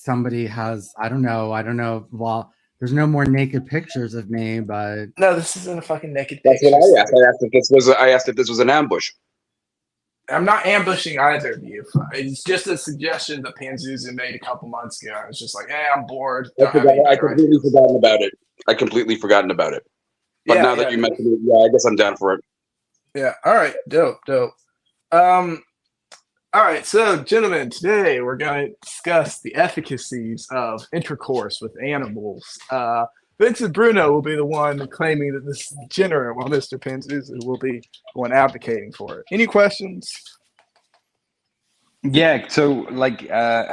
somebody has, I don't know. Well, there's no more naked pictures of me, but No, this isn't a fucking naked That's what picture. I asked. I asked if this was an ambush. I'm not ambushing either of you. It's just a suggestion that Panzuza made a couple months ago. I was just like, hey, I'm bored. Don't have any I better completely ideas. forgotten about it. I completely forgotten about it. But now that you mentioned it, yeah, I guess I'm down for it. Yeah. All right. Dope. All right. So, gentlemen, today we're going to discuss the efficacies of intercourse with animals. Vincent Bruno will be the one claiming that this is degenerate, while Mr. Panzuza will be the one advocating for it. Any questions? Yeah, so like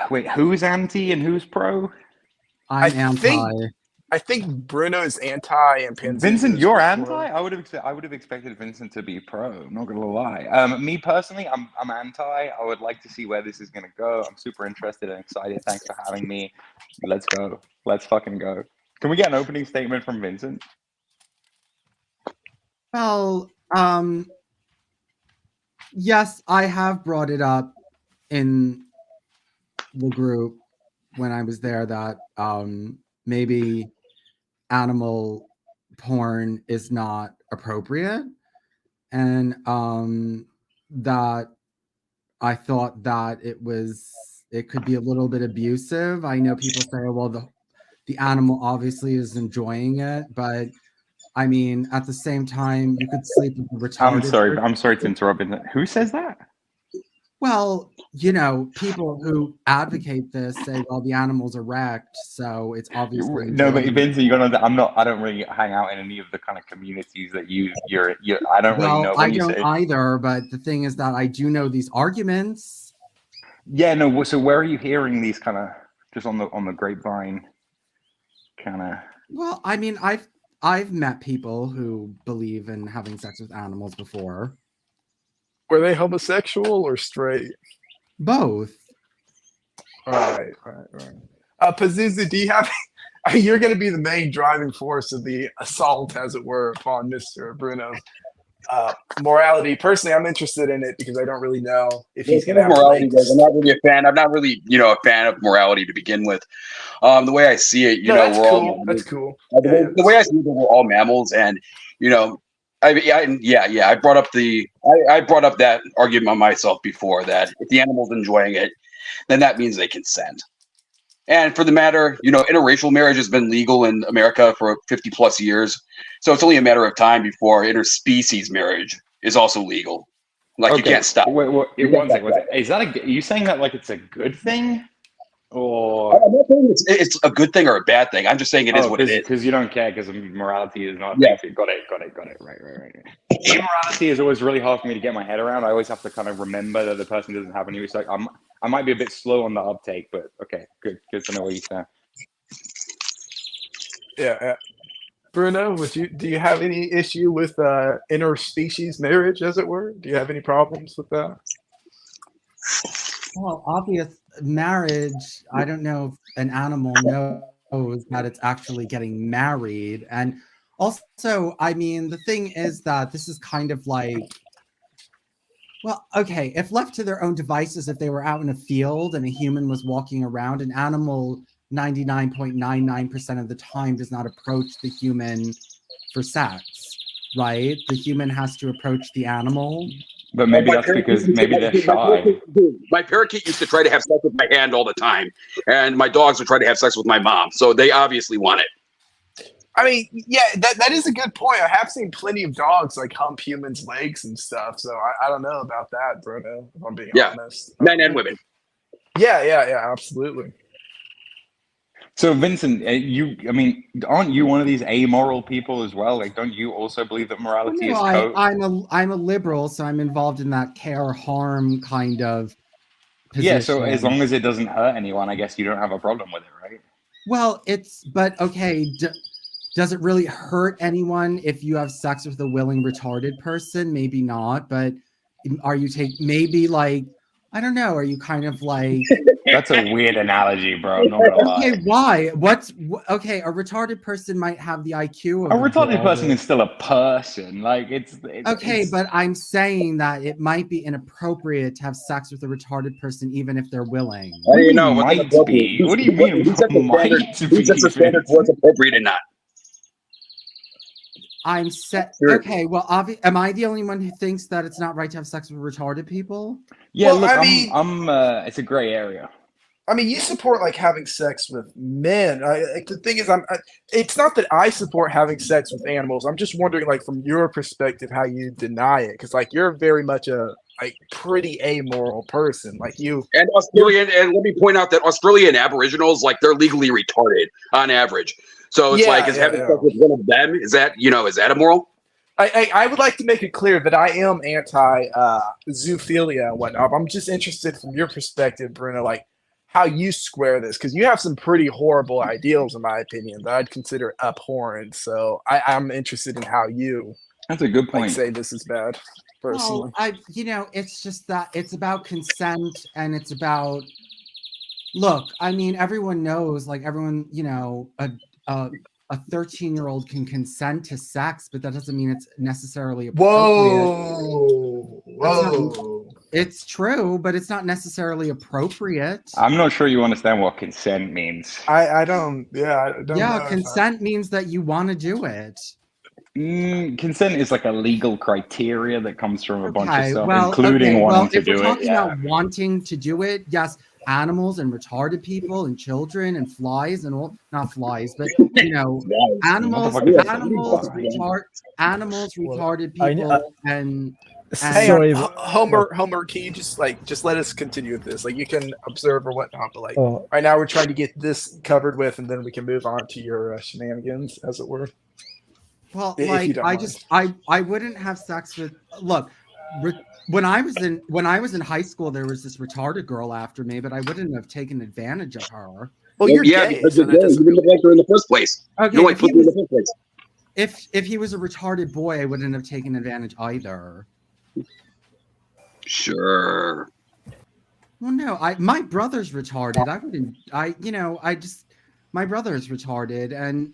wait, who's anti and who's pro? I'm anti. I think Bruno is anti and Panzuza Vincent, is you're pro. anti? I would have expected Vincent to be pro. I'm not gonna lie. Me personally, I'm anti. I would like to see where this is gonna go. I'm super interested and excited. Thanks for having me. Let's go. Let's fucking go. Can we get an opening statement from Vincent? Well, yes, I have brought it up in the group when I was there that maybe animal porn is not appropriate, and that I thought that it could be a little bit abusive. I know people say, oh, well, the animal obviously is enjoying it, but I mean, at the same time, you could sleep with a retarded. I'm sorry to interrupt. Who says that? Well, people who advocate this say, well, the animal's erect, so it's obviously no. But Vincent, you gotta. I don't really hang out in any of the kind of communities that you're. I don't really know. I don't either. But the thing is that I do know these arguments. Yeah. No. So where are you hearing these kind of just on the grapevine? Kind of. Well, I mean, I've met people who believe in having sex with animals before. Were they homosexual or straight? Both. Right. Pazuzu, do you have? You're going to be the main driving force of the assault, as it were, upon Mr. Bruno's morality. Personally, I'm interested in it because I don't really know if he's going to have morality. I'm not really a fan. I'm not really, a fan of morality to begin with. The way I see it, that's we're cool. all That's cool. The way I see it, we're all mammals, and I brought up I brought up that argument myself before, that if the animal's enjoying it, then that means they consent. And for the matter, interracial marriage has been legal in America for 50 plus years. So it's only a matter of time before interspecies marriage is also legal. Like, okay. You can't stop. Wait, one second. Is that are you saying that like it's a good thing? Or I'm not saying it's a good thing or a bad thing. I'm just saying it is what it is. Because you don't care, because morality is not. Yeah. Got it. Right. Immorality is always really hard for me to get my head around. I always have to kind of remember that the person doesn't have any. So I might be a bit slow on the uptake, but okay, good to know what you say. Yeah. Bruno, do you have any issue with interspecies marriage, as it were? Do you have any problems with that? Well, obvious marriage, I don't know if an animal knows that it's actually getting married. And also, I mean, the thing is that this is kind of like, well, okay, if left to their own devices, if they were out in a field and a human was walking around, an animal 99.99% of the time does not approach the human for sex, right? The human has to approach the animal. But maybe that's because they're shy. My parakeet used to try to have sex with my hand all the time, and my dogs would try to have sex with my mom. So they obviously want it. I mean, yeah, that is a good point. I have seen plenty of dogs like hump humans' legs and stuff. So I don't know about that, Bruno, if I'm being honest. Men and women. Yeah, absolutely. So Vincent, aren't you one of these amoral people as well? Like, don't you also believe that morality is code? I'm a liberal, so I'm involved in that care harm kind of position. Yeah, so as long as it doesn't hurt anyone, I guess you don't have a problem with it, right? Well, but okay, does it really hurt anyone if you have sex with a willing retarded person? Maybe not, but maybe like I don't know. Are you kind of like That's a weird analogy, bro. I'm not gonna lie. okay? Why? Okay? A retarded person might have the IQ A of retarded girl, person is still a person. Like okay, it's but I'm saying that it might be inappropriate to have sex with a retarded person, even if they're willing. How do you know mean what's might inappropriate? be? What do you mean Who sets the standard? might Who sets the standard for what's appropriate and not? I'm set. Sure. Okay, well, am I the only one who thinks that it's not right to have sex with retarded people? Yeah, Well, look, I mean- I'm it's a gray area. I mean, you support like having sex with men. Like, the thing is, it's not that I support having sex with animals. I'm just wondering, like, from your perspective, how you deny it, because like you're very much a like pretty amoral person. Like you, And Australian, and let me point out that Australian Aboriginals, like they're legally retarded on average. So it's Yeah, like, is yeah, having yeah. sex with one of them, is that immoral? I would like to make it clear that I am anti zoophilia and whatnot. I'm just interested from your perspective, Bruno, like how you square this, because you have some pretty horrible ideals, in my opinion, that I'd consider abhorrent. So I'm interested in how you That's a good like point. say this is bad. Personally, Well, it's just that it's about consent and it's about. Look, I mean, everyone knows, like everyone, a 13-year-old can consent to sex, but that doesn't mean it's necessarily appropriate. whoa. It's true, but it's not necessarily appropriate. I'm not sure you understand what consent means. I don't. Yeah, I don't Yeah, know consent means that you want to do it. Consent is like a legal criteria that comes from a bunch of Okay, stuff, well, including wanting to if we're do it. talking Yeah. about wanting to do it, yes, animals and retarded people and children and flies and all, not flies, but animals, animals, retarded people, and Hey, Sorry, Homer, can you just let us continue with this? Like, you can observe or whatnot, but like oh, right now we're trying to get this covered with, and then we can move on to your shenanigans, as it were. well, If you like don't I mind. I wouldn't have sex with. Look, when I was in high school, there was this retarded girl after me, but I wouldn't have taken advantage of her. Well, you're yeah, gay, because so you're that gay. You doesn't didn't really. like her in the first place. Okay, You don't like pussy in the first place. if he was a retarded boy, I wouldn't have taken advantage either. Sure. Well, no, my brother's retarded. I wouldn't. My brother's retarded, and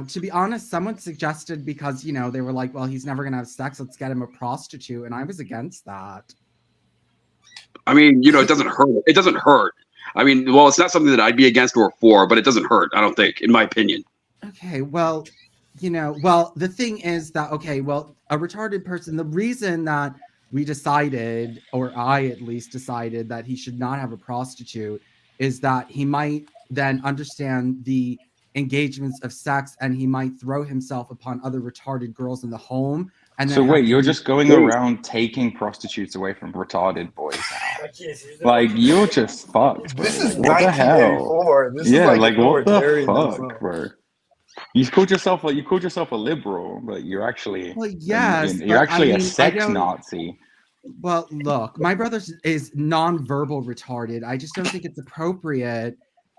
to be honest, someone suggested, because they were like, well, he's never gonna have sex, let's get him a prostitute, and I was against that. I mean, it doesn't hurt. It doesn't hurt. I mean, well, it's not something that I'd be against or for, but it doesn't hurt, I don't think, in my opinion. Okay, well, the thing is that, okay, well, a retarded person, the reason that we decided, or I at least decided, that he should not have a prostitute is that he might then understand the engagements of sex, and he might throw himself upon other retarded girls in the home. And then So wait, have you're to- just going around taking prostitutes away from retarded boys now? Like, you're just fucked, bro. This is Like, what the hell? 1984. This Yeah, is like what the authoritarian as fuck, well. bro? You called yourself a liberal, but you're actually Well, yes, you're but actually I a mean, sex Nazi. Well, look, my brother is non-verbal retarded. I just don't think it's appropriate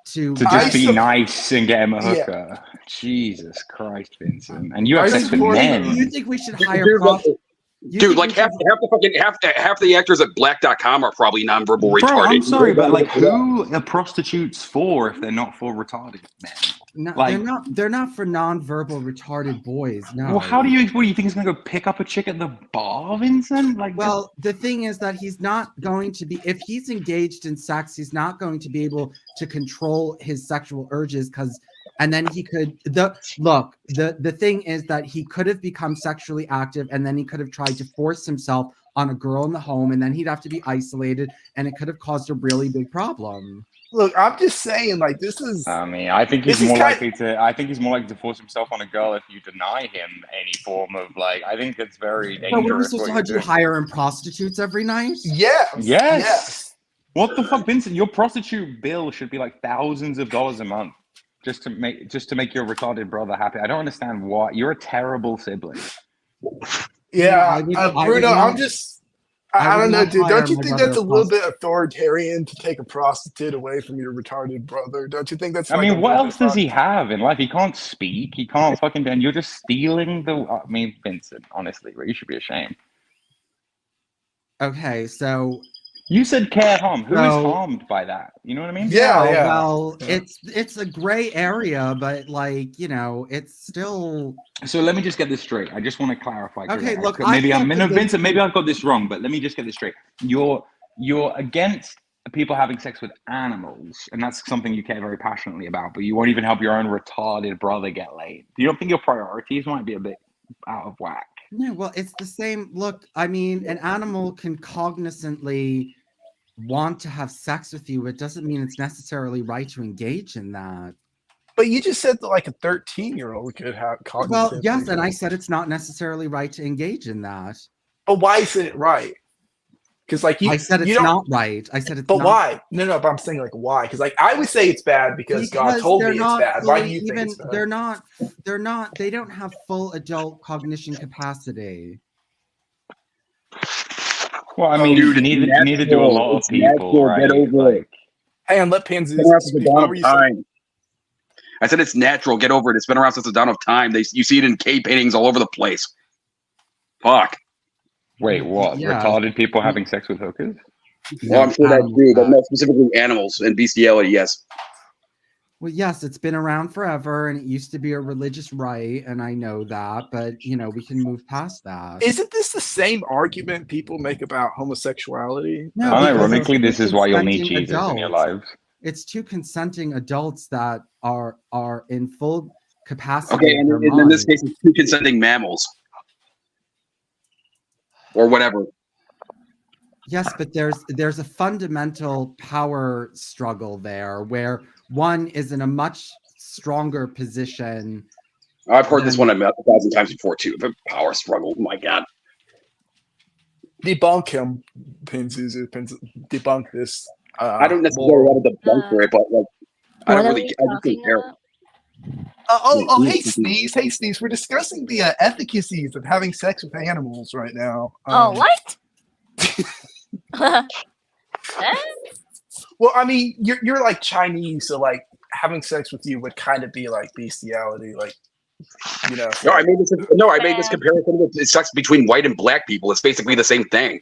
to To I just be sup- nice and get him a Yeah. hooker. Jesus Christ, Vincent. And you have I sex with support men. You think we should Dude, hire dude, like, you dude, think like we half the actors at Black.com are probably nonverbal Bro, retarded. I'm sorry, but like, who are prostitutes for if they're not for retarded men? No, Like- they're not for non-verbal retarded boys. No. Well, what do you think he's gonna go pick up a chick at the bar, Vincent? Like, Well, the thing is that he's not going to be, if he's engaged in sex, he's not going to be able to control his sexual urges, and then he could, the thing is that he could have become sexually active, and then he could have tried to force himself on a girl in the home, and then he'd have to be isolated, and it could have caused a really big problem. Look, I'm just saying, like, this is. I mean, I think he's This is more kind- likely to. I think he's more likely to force himself on a girl if you deny him any form of like. I think it's very But what are we dangerous. supposed What to you're do? doing. Hire him prostitutes every night? Yes. Yes. What the fuck, Vincent? Your prostitute bill should be like thousands of dollars a month just to make your retarded brother happy. I don't understand why. You're a terrible sibling. Yeah, I would Bruno, not- I'm just. I I would don't know, not dude. hire Don't you my think brother that's a a little bit authoritarian to take a prostitute away from your retarded brother? Don't you think that's? I like, mean, a what little else bit does he fucked? have in life? He can't speak. He can't fucking. And you're just stealing the. I mean, Vincent. Honestly, bro, you should be ashamed. Okay, so You said care harm. Who is So- harmed by that? You know what I mean? Yeah. well, Yeah. it's a gray area, but like, it's still So let me just get this straight. I just want to clarify. 'cause okay. I- Look, maybe I I'm can't no, convince Vincent. Maybe you- I've got this wrong, but let me just get this straight. You're against people having sex with animals, and that's something you care very passionately about. But you won't even help your own retarded brother get laid. You don't think your priorities might be a bit out of whack? No, well, it's the same. Look, I mean, an animal can cognizantly want to have sex with you. It doesn't mean it's necessarily right to engage in that. But you just said that like a 13-year-old could have Well, cognitive. yes, and I said it's not necessarily right to engage in that. But why isn't it right? Because like I said you it's don't. not right. I said it's But not. why? No. But I'm saying like why? Because like I would say it's bad because God told me it's bad. Why do you think it's bad? They're not. They don't have full adult cognition capacity. Well, I mean, Dude, it's neither do a natural. lot of It's people, natural. right? Get over it. Hang on, let Pansies Been around since the speak. dawn What of were you saying? time. I said it's natural. Get over it. It's been around since the dawn of time. You see it in cave paintings all over the place. Fuck. Wait, what? Yeah. Retarded people having sex with hookers? Well, I'm sure that's true, but not specifically animals and bestiality. Yes. Well, yes, it's been around forever, and it used to be a religious right, and I know that, but we can move past that. Isn't this the same argument people make about homosexuality? No, because Unironically, it's this is why you'll need consenting Jesus in your adults. lives. It's two consenting adults that are in full capacity. Okay, of their and in this mind. case, it's two consenting mammals or whatever. Yes, but there's a fundamental power struggle there where one is in a much stronger position. I've heard this one 1,000 times before too. The power struggle. Oh my God. Debunk him, Pansies. Debunk this. I don't necessarily want to debunk it, but like, I don't really. I just don't care. Hey Sneeze, we're discussing the efficacies of having sex with animals right now. What? Well, I mean, you're like Chinese, so like having sex with you would kind of be like bestiality, like No, I made this comparison with sex between white and black people. It's basically the same thing.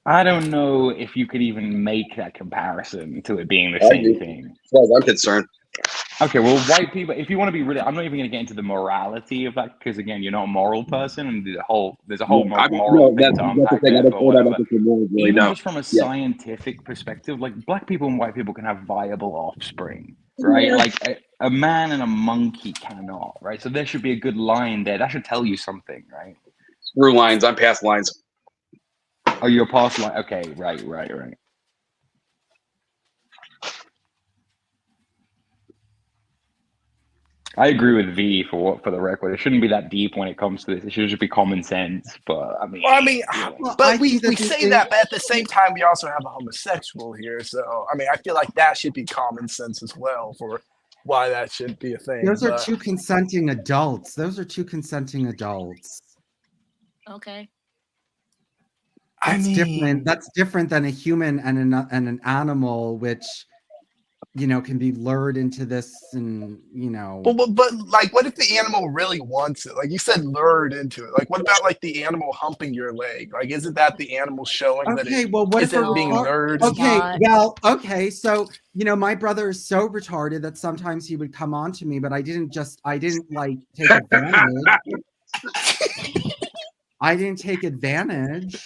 I don't know if you could even make that comparison to it being the same thing. As far as I'm concerned. Okay, well, white people, if you want to be really, I'm not even going to get into the morality of that because, again, you're not a moral person and there's a whole moral thing to unpack there, but whatever. Even just from a scientific perspective, like black people and white people can have viable offspring, right? Like a man and a monkey cannot, right? So there should be a good line there. That should tell you something, right? Screw lines. I'm past lines. Oh, you're past line. Okay, right. I agree with V for the record. It shouldn't be that deep when it comes to this. It should just be common sense. But I mean, but we say that, but at the same time, we also have a homosexual here. So I mean, I feel like that should be common sense as well for why that should be a thing. Those are two consenting adults. Okay. That's different than a human and an animal, which can be lured into this, and But like, what if the animal really wants it? Like you said, lured into it. Like, what about like the animal humping your leg? Like, isn't that the animal showing that it what if isn't being lured? Okay, so my brother is so retarded that sometimes he would come on to me, but I didn't like take advantage. I didn't take advantage.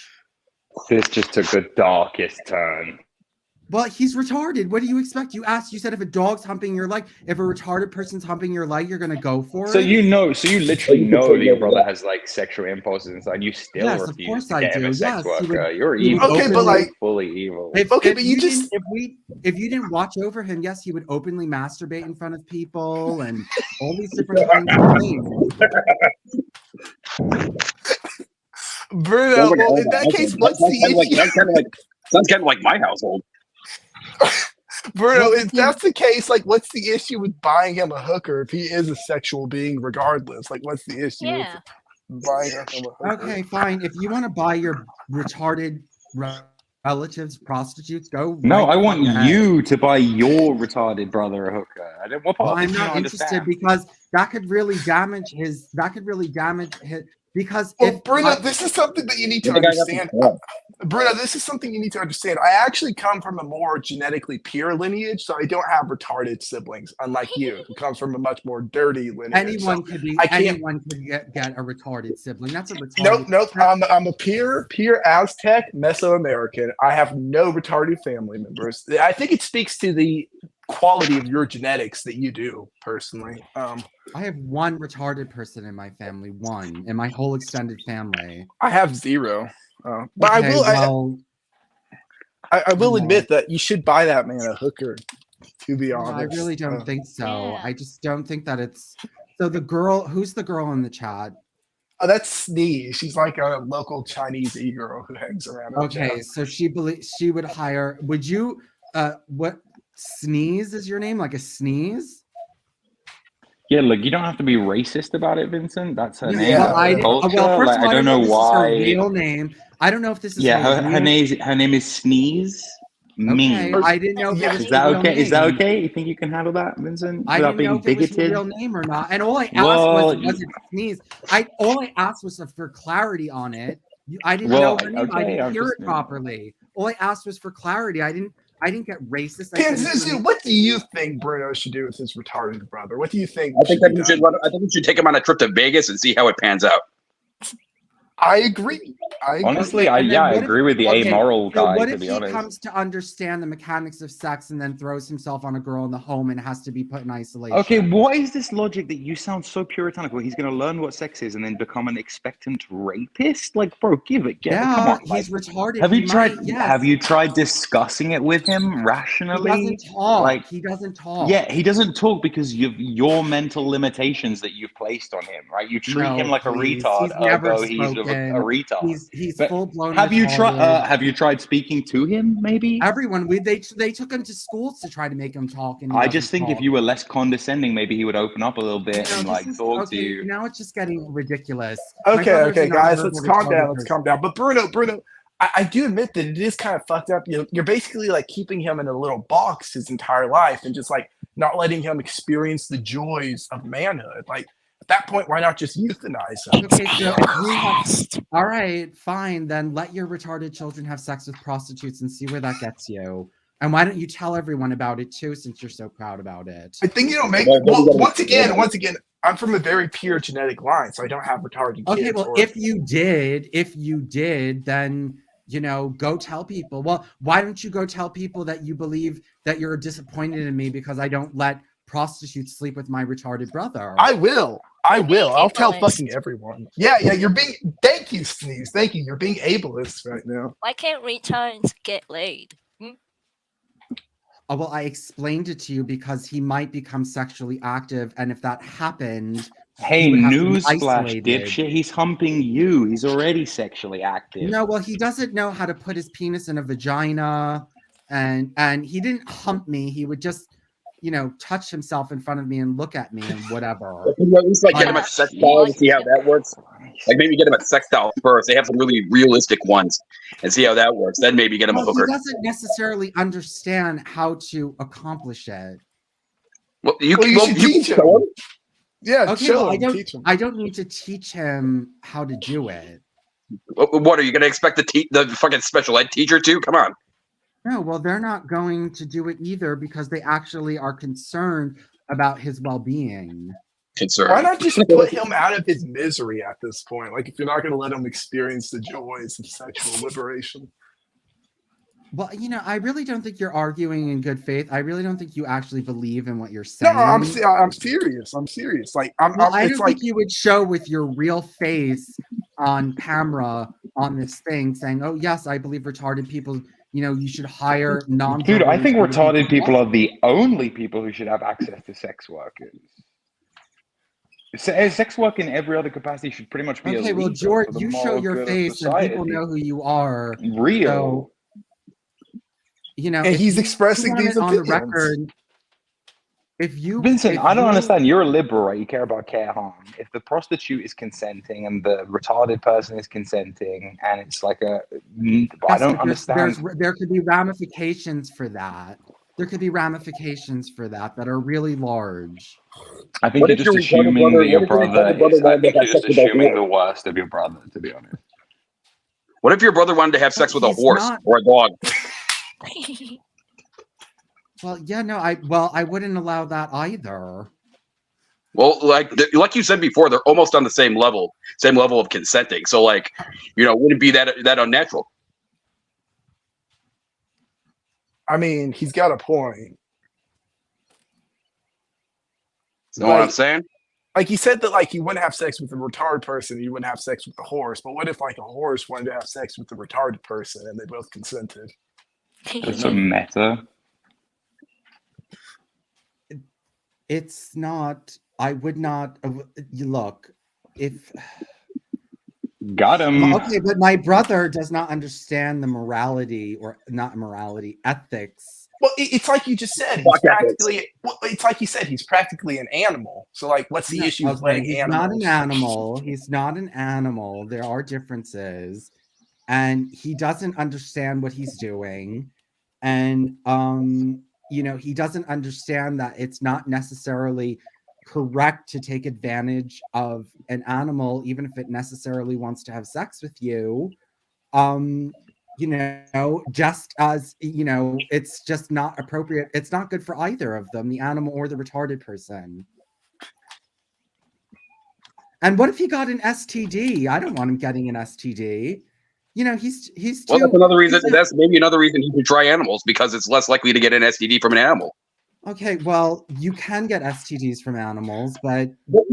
This just took the darkest turn. Well, he's retarded. What do you expect? You said if a dog's humping your leg, if a retarded person's humping your leg, you're going to go for it? So you literally know that your brother has like sexual impulses inside. You still refuse to get him a sex worker. You're evil. Okay, but like fully evil. If you didn't watch over him, yes, he would openly masturbate in front of people and all these different kinds of things. Bruno, well, in that case, what's the issue? Sounds kind of like my household. Bruno, if that's the case, like, what's the issue with buying him a hooker if he is a sexual being regardless? Like, what's the issue with buying him a hooker? Okay, fine. If you want to buy your retarded relatives prostitutes, go. No, I want you to buy your retarded brother a hooker. I'm not interested because that could really damage Because Well, if Bruno, I, this is something that you need to The guy got the understand. club. Bruno, this is something you need to understand. I actually come from a more genetically pure lineage, so I don't have retarded siblings, unlike you, who comes from a much more dirty lineage. anyone could be, I can't. anyone could get a retarded sibling. That's a Nope, retarded. nope. I'm a pure Aztec Mesoamerican. I have no retarded family members. I think it speaks to the quality of your genetics that you do personally. I have one retarded person in my family, one in my whole extended family. I have zero. But Okay, I will you know. admit that you should buy that man a hooker. To be No, honest, I really don't think so. Yeah. I just don't think that it's. So the girl, who's the girl in the chat? Oh, that's Sneeze. She's like a local Chinese e-girl who hangs around. our Okay, chat. so she believes she would hire. Would you? What Sneeze is your name? Like a sneeze? Yeah, look, you don't have to be racist about it, Vincent. That's her Yeah, name. well, That's her culture. well, first Like, of all, I don't know if this is her why. real name. I don't know if this is Yeah, her her real. name is Sneeze. Me. Okay, I didn't know if it Yeah. was Is her that real okay? Is that name. okay? You think you can handle that, Vincent? I Without didn't know being if it was her bigoted? real name or not. And all I asked Well, was it Sneeze. All I asked was for clarity on it. I didn't Well, know her name. I okay, didn't I'm hear just- it properly. All I asked was for clarity. I didn't get racist. I said, Panzuzu, what do you think Bruno should do with his retarded brother? What do you think? I think that be we should. done? I think we should take him on a trip to Vegas and see how it pans out. I agree. honestly, Okay, and then I what if- agree with the okay, amoral so guy, what to if be he honest. comes to understand the mechanics of sex and then throws himself on a girl in the home and has to be put in isolation? Okay, what is this logic that you sound so puritanical? He's going to learn what sex is and then become an expectant rapist? Like, bro, give it. Come Yeah, on. he's Like, retarded. have He you tried? might, yes. Have you tried discussing it with him He rationally? doesn't talk. Like, He doesn't talk. yeah, he doesn't talk because of your mental limitations that you've placed on him, right? You treat him like please. a retard, He's never ergo he's a spoken. retard. He's But full blown. Have you tried speaking to him? Maybe. Everyone, they took him to schools to try to make him talk, and he I doesn't just think talk. if you were less condescending, maybe he would open up a little bit and like talk to you. Now it's just getting ridiculous. My Okay, brother's okay, a guys, nonverbal let's calm retarded down. Let's person. calm down. But Bruno, I do admit that it is kind of fucked up. You're basically like keeping him in a little box his entire life and just like not letting him experience the joys of manhood. Like at that point, why not just euthanize him? Okay, so all right, fine. Then let your retarded children have sex with prostitutes and see where that gets you. And why don't you tell everyone about it too, since you're so proud about it? I think you don't make. Well, Well, we gotta- once again, I'm from a very pure genetic line, so I don't have retarded kids. Okay, well, if you did, then go tell people. Well, why don't you go tell people that you believe that you're disappointed in me because I don't let prostitutes sleep with my retarded brother? I will. I'll tell ableist. fucking everyone. Yeah, you're being. Thank you, Sneeze. Thank you. You're being ableist right now. Why can't retards get laid? Oh, well, I explained it to you because he might become sexually active, and if that happened, Hey, he would have to be newsflash, isolated. dipshit! He's humping you. He's already sexually active. No, well, he doesn't know how to put his penis in a vagina, and he didn't hump me. He would just, touch himself in front of me and look at me and whatever. Can you at least like get him a sex doll and see how that works? Like maybe get him a sex doll first. They have some really realistic ones and see how that works. Then maybe get him a Well, he hooker. doesn't necessarily understand how to accomplish it. Well, you should teach him. show him. Yeah, Okay, show well, him, teach him. I don't need to teach him how to do it. What are you going to expect the fucking special ed teacher to? Come on. No, well, they're not going to do it either because they actually are concerned about his well-being. Concern. Why not just put him out of his misery at this point? Like, if you're not going to let him experience the joys of sexual liberation. Well, I really don't think you're arguing in good faith. I really don't think you actually believe in what you're saying. No, I'm serious. I'm serious. Like, I don't think you would show with your real face on camera on this thing saying, "Oh, yes, I believe retarded people. You should hire non." Dude, I think retarded people are the only people who should have access to sex workers. Sex work in every other capacity should pretty much be okay. illegal. Well, George, for the you show moral your good of face and people society. know who you are. Real. So, and if he's you expressing want these it on the opinions. record. Vincent, I don't understand. You're a liberal, right? You care about care harm. If the prostitute is consenting and the retarded person is consenting, and it's like I don't understand. There could be ramifications for that. there could be ramifications for that are really large. I think What you're if just your retarded assuming brother- that your what if your brother retarded brother is. I wanted to think you're have just sex with a assuming horse? the worst of your brother, to be honest. What if your brother wanted to have sex with a He's horse not- or a dog? Well, yeah, no, I wouldn't allow that either. Well, like you said before, they're almost on the same level of consenting. So, like, wouldn't be that unnatural. I mean, he's got a point. You know what I'm Like- saying? Like he said that like you wouldn't have sex with a retarded person, you wouldn't have sex with the horse. But what if like a horse wanted to have sex with a retarded person and they both consented? It's a meta. It's not. I would not. You look, if Got him. okay, but my brother does not understand the morality or not morality, ethics. Well, it's like you just said. He's Fuck ethics. practically. Well, it's like you said. He's practically an animal. So, like, what's the issue with Okay, letting he's animals? not an animal. He's not an animal. There are differences, and he doesn't understand what he's doing, and he doesn't understand that it's not necessarily correct to take advantage of an animal, even if it necessarily wants to have sex with you. Just as it's just not appropriate. It's not good for either of them, the animal or the retarded person. And what if he got an STD? I don't want him getting an STD. He's Well, too. that's another reason. That's maybe another reason he should try animals, because it's less likely to get an STD from an animal. Okay, well, you can get STDs from animals, but But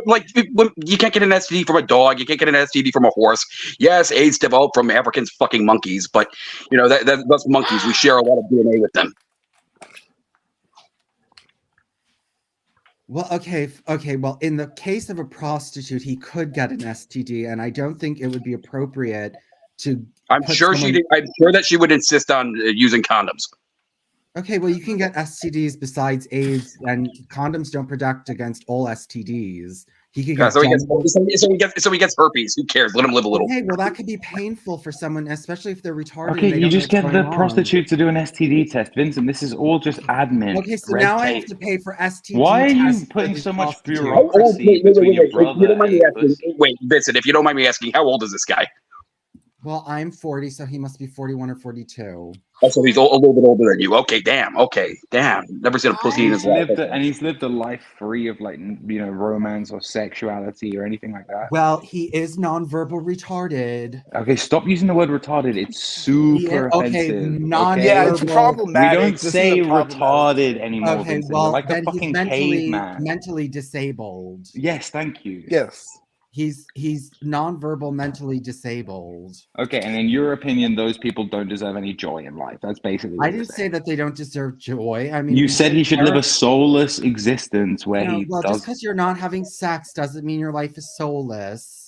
like, you can't get an STD from a dog. You can't get an STD from a horse. Yes, AIDS developed from Africans fucking monkeys, but that's monkeys. We share a lot of DNA with them. well, okay. Well, in the case of a prostitute, he could get an STD, and I don't think it would be appropriate to. I'm put sure someone- I'm sure that she would insist on using condoms. Okay, well, you can get STDs besides AIDS, and condoms don't protect against all STDs. He could get. So he gets herpes. Who cares? Let him live a little. Okay, well, that could be painful for someone, especially if they're retarded. Okay, and they you don't just know get what's the going on. prostitute to do an STD test. Vincent, this is all just admin. Okay, so red now I have tape. to pay for STD. Why are you tests for putting these so much prostitutes. bureaucracy between your brother If you don't mind me and asking, pussy? wait, Vincent, if you don't mind me asking, how old is this guy? Well, I'm 40, so he must be 41 or 42. Oh, so he's a little bit older than you. Okay, damn. Never seen a pussy in his life. He's lived a life free of romance or sexuality or anything like that. Well, he is nonverbal retarded. Okay, stop using the word retarded. It's super offensive. non-verbal. Yeah, it's We problematic. don't This is say a problematic- retarded anymore, Okay, Vincent. well, You're like a then he's fucking caveman. mentally disabled. Yes, thank you. Yes. He's nonverbal mentally disabled. Okay, and in your opinion, those people don't deserve any joy in life. That's basically what I you're didn't say saying. that they don't deserve joy. I mean, You said he should live a soulless existence where No, he well, does. just because you're not having sex doesn't mean your life is soulless.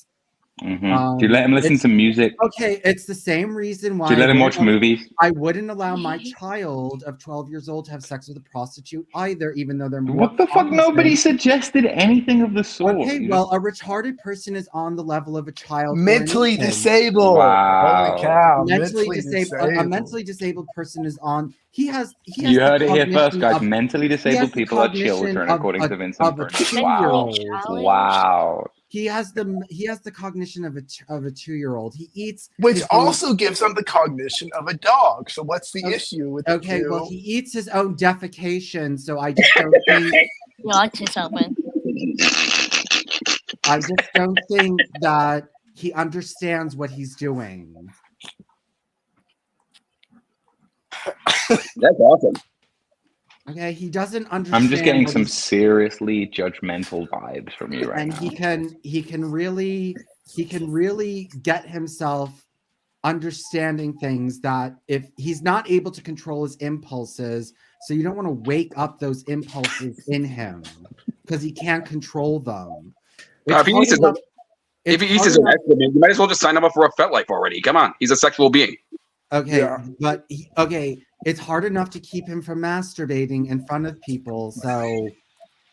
Do you let him listen to music? Okay, it's the same reason why. Do you let him watch movies? I wouldn't allow my child of 12 years old to have sex with a prostitute either, even though they're more What the fuck? cognizant. Nobody suggested anything of the sort. Okay, well, a retarded person is on the level of a child. or an Mentally infant. disabled. Wow. Holy cow. Mentally disabled. A mentally disabled person is on. He has You the heard it here first, cognition guys. of- Mentally he has disabled the people are cognition children, of according a- to Vincent. of a Burnett. 2-year-old. Wow. He has the cognition of a 2-year-old. He eats, Which his own- also gives him the cognition of a dog. So what's the Okay, issue with the Okay, two? well, he eats his own defecation, so I just don't think. Watch yourself, man. I just don't think that he understands what he's doing. That's awesome. Okay, he doesn't understand. I'm just getting what some he's- seriously judgmental vibes from you right and now. he can really get himself understanding things that if he's not able to control his impulses, so you don't want to wake up those impulses in him because he can't control them. If he eats his own excrement, you might as well just sign him up for a FetLife already. Come on, he's a sexual being. Okay, Yeah. but it's hard enough to keep him from masturbating in front of people. So,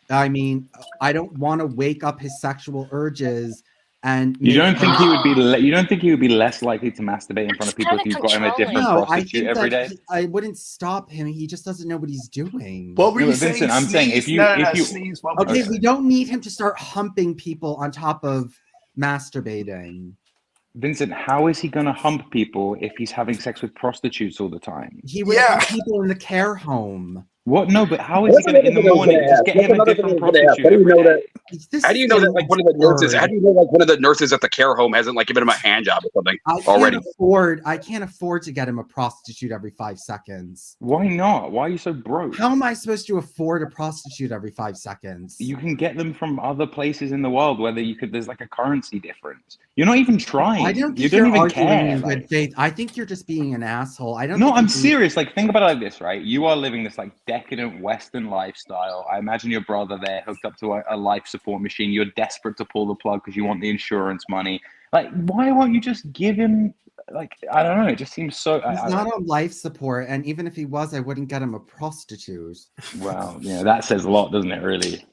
I mean, I don't want to wake up his sexual urges And You don't make think him- he would be? You don't think he would be less likely to masturbate in front of people if kinda you got him a different controlling. No, I prostitute think every that day? I wouldn't stop him. He just doesn't know what he's doing. What were No, you but saying? Vincent, I'm saying if Sneeze? you Sneeze. What were Okay, you we saying? don't need him to start humping people on top of masturbating. Vincent, how is he going to hump people if he's having sex with prostitutes all the time? He would Yeah. hump people in the care home. What? No, but how is That's he going to in another the thing I was morning gonna just ask. get That's him a another thing different I was gonna ask. prostitute How do you every know day? that? This How do you is know that getting like one of the nurses? How absurd. do you know like one of the nurses at the care home hasn't like given him a hand job or something I already? can't afford to get him a prostitute every 5 seconds. Why not? Why are you so broke? How am I supposed to afford a prostitute every 5 seconds? You can get them from other places in the world where there's like a currency difference. You're not even trying. I don't think You don't even arguing care. in Like, good faith. I think you're just being an asshole. I don't. no, think I'm you think- serious. Like, think about it like this, right? You are living this like decadent Western lifestyle. I imagine your brother there hooked up to a life support machine. You're desperate to pull the plug because you want the insurance money. Like, why won't you just give him? Like, I don't know. It just seems so. He's not on life support, and even if he was, I wouldn't get him a prostitute. Well, yeah, that says a lot, doesn't it? Really.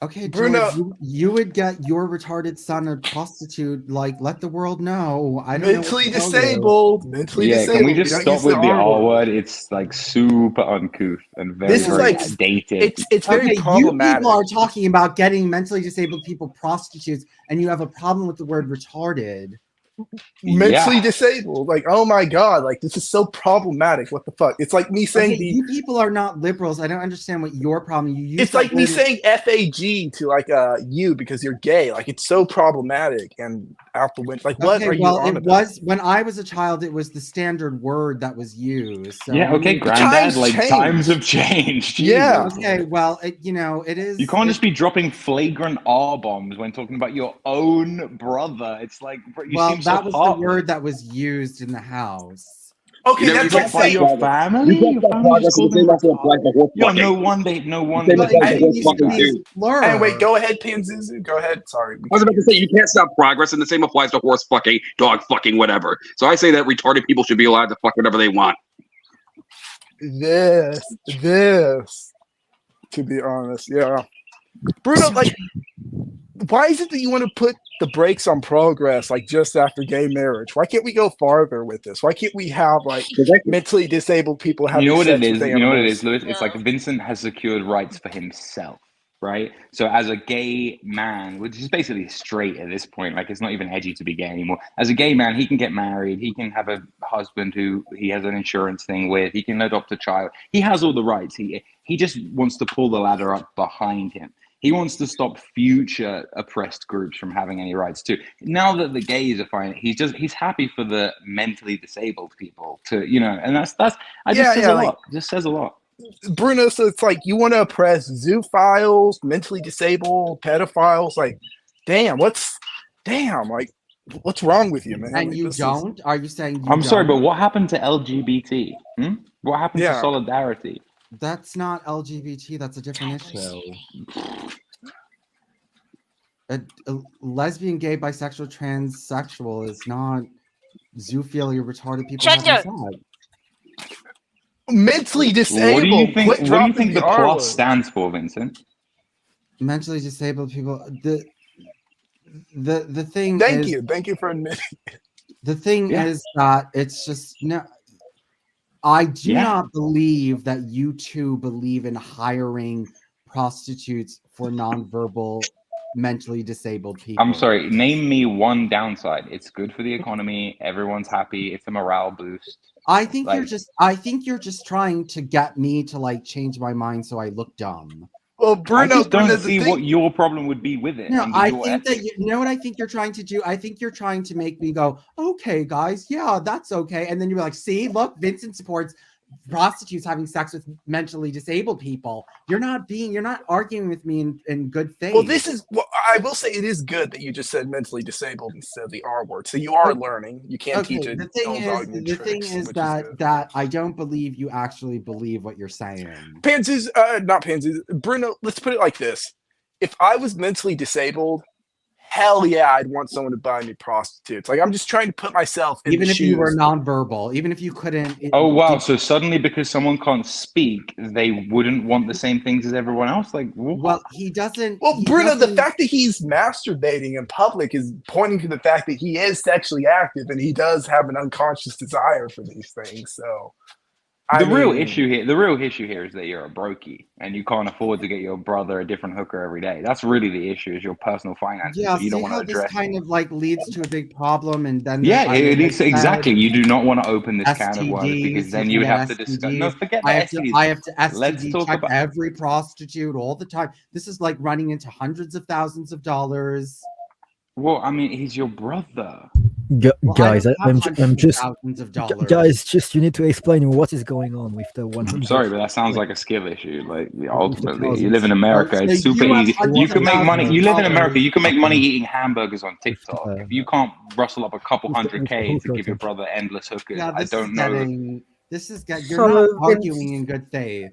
Okay, Bruno- George, you would get your retarded son a prostitute. Like, let the world know. I don't know. Mentally what to tell you. disabled. Mentally Yeah, disabled. can we You just don't stop use with the R R word? It's like super uncouth and very, This is very like- dated. It's very Okay, you problematic. people are talking about getting mentally disabled people prostitutes, and you have a problem with the word retarded. Mentally Yeah. disabled. Like, oh my god, like this is so problematic. What the fuck? It's like me saying Okay, you people are not liberals. I don't understand what your problem. You use it's that like me word- saying FAG to like you because you're gay. Like it's so problematic and out the window. Like what Okay, are you well, on it about? was when I was a child. It was the standard word that was used. So Yeah, okay, I mean- granddad. times Like change. times have changed. Yeah. Jesus. Okay, well, it is. You can't it- just be dropping flagrant R bombs when talking about your own brother. It's like, bro, you well, seem so that was the heartless. word that was used in the house. Okay, You know, that's you like can't By saying your progress. family? You Your can't family progress just in called the him same also applies to horse Yo, fucking. no wonder Same But applies to it horse used to fucking be too. slur. and wait, go ahead, Panzuzu. Go ahead. Sorry. I was about to say you can't stop progress, and the same applies to horse fucking, dog fucking, whatever. So I say that retarded people should be allowed to fuck whatever they want. This. To be honest, yeah. Bruno, like, why is it that you want to put the brakes on progress like just after gay marriage? Why can't we go farther with this? Why can't we have like mentally disabled people having You know what sex it is? with You know what it animals? is, Lewis? It's like No. Vincent has secured rights for himself, right? So as a gay man, which is basically straight at this point, like it's not even edgy to be gay anymore. As a gay man, he can get married, he can have a husband who he has an insurance thing with, he can adopt a child. He has all the rights. He just wants to pull the ladder up behind him. He wants to stop future oppressed groups from having any rights too. Now that the gays are fine, he's happy for the mentally disabled people to, and that's says a like- lot. Just says a lot. Bruno, so it's like you want to oppress zoophiles, mentally disabled, pedophiles. Like, what's wrong with you, man? And Like, you this is- don't? Are you saying you I'm sorry, but don't? what happened to LGBT? What happened to Yeah. solidarity? That's not LGBT. That's a different issue. A lesbian, gay, bisexual, transsexual is not zoophilia. Retarded people having Gender. sex. mentally disabled. What do you think? Quit What do you dropping think the R plus word. stands for, Vincent? Mentally disabled people. The thing Thank is, you for admitting. the thing Yeah. is that it's just no. I do Yeah. not believe that you two believe in hiring prostitutes for nonverbal, mentally disabled people. I'm sorry. Name me one downside. It's good for the economy. Everyone's happy. It's a morale boost. I think Like- I think you're just trying to get me to like change my mind so I look dumb. Well, I Bruno, just don't the see thing- what your problem would be with it. No, under I your think that ethics. you know what I think you're trying to do. I think you're trying to make me go, okay, guys, yeah, that's okay, and then you're like, see, look, Vincent supports prostitutes having sex with mentally disabled people. You're not arguing with me in good faith. Well, this is. Well, I will say it is good that you just said mentally disabled instead of the R word. So you are Okay. learning. You can't teach it. The thing is that I don't believe you actually believe what you're saying. Panzus, not Panzus. Bruno, let's put it like this: if I was mentally disabled, hell yeah, I'd want someone to buy me prostitutes. Like, I'm just trying to put myself in Even the if you were shoes. nonverbal, even if you couldn't. Oh wow! So suddenly, because someone can't speak, they wouldn't want the same things as everyone else. Like, what? Well, he doesn't. Well, he Bruno, the doesn't- fact that he's masturbating in public is pointing to the fact that he is sexually active and he does have an unconscious desire for these things. So, The real issue here is that you're a brokey and you can't afford to get your brother a different hooker every day. That's really the issue, is your personal finances. Yeah, So you see don't want how to this address kind it. of like leads to a big problem, and then Yeah, I it is said, exactly. You do not want to open this can of worms STDs, because then you you can would have get to discuss. No, STDs. forget the I have to STDs. Let's STD talk check about. every prostitute all the time. This is like running into hundreds of thousands of dollars. Well, I mean, he's your brother. Well, Guys, I don't have I'm hundreds of just thousands of dollars. guys. Just you need to explain what is going on with the 100. I'm sorry, but that sounds like a skill issue. Like, ultimately, you thousands. live in America. So It's super you have easy. You hundreds can of make money. thousands You of live in America. dollars. You can make money eating hamburgers on With, TikTok. If you can't rustle up a couple with the hundred K to give your hookers. brother endless hookers, Yeah, I this is don't know. getting. This is getting. You're So, not Vince- arguing in good faith.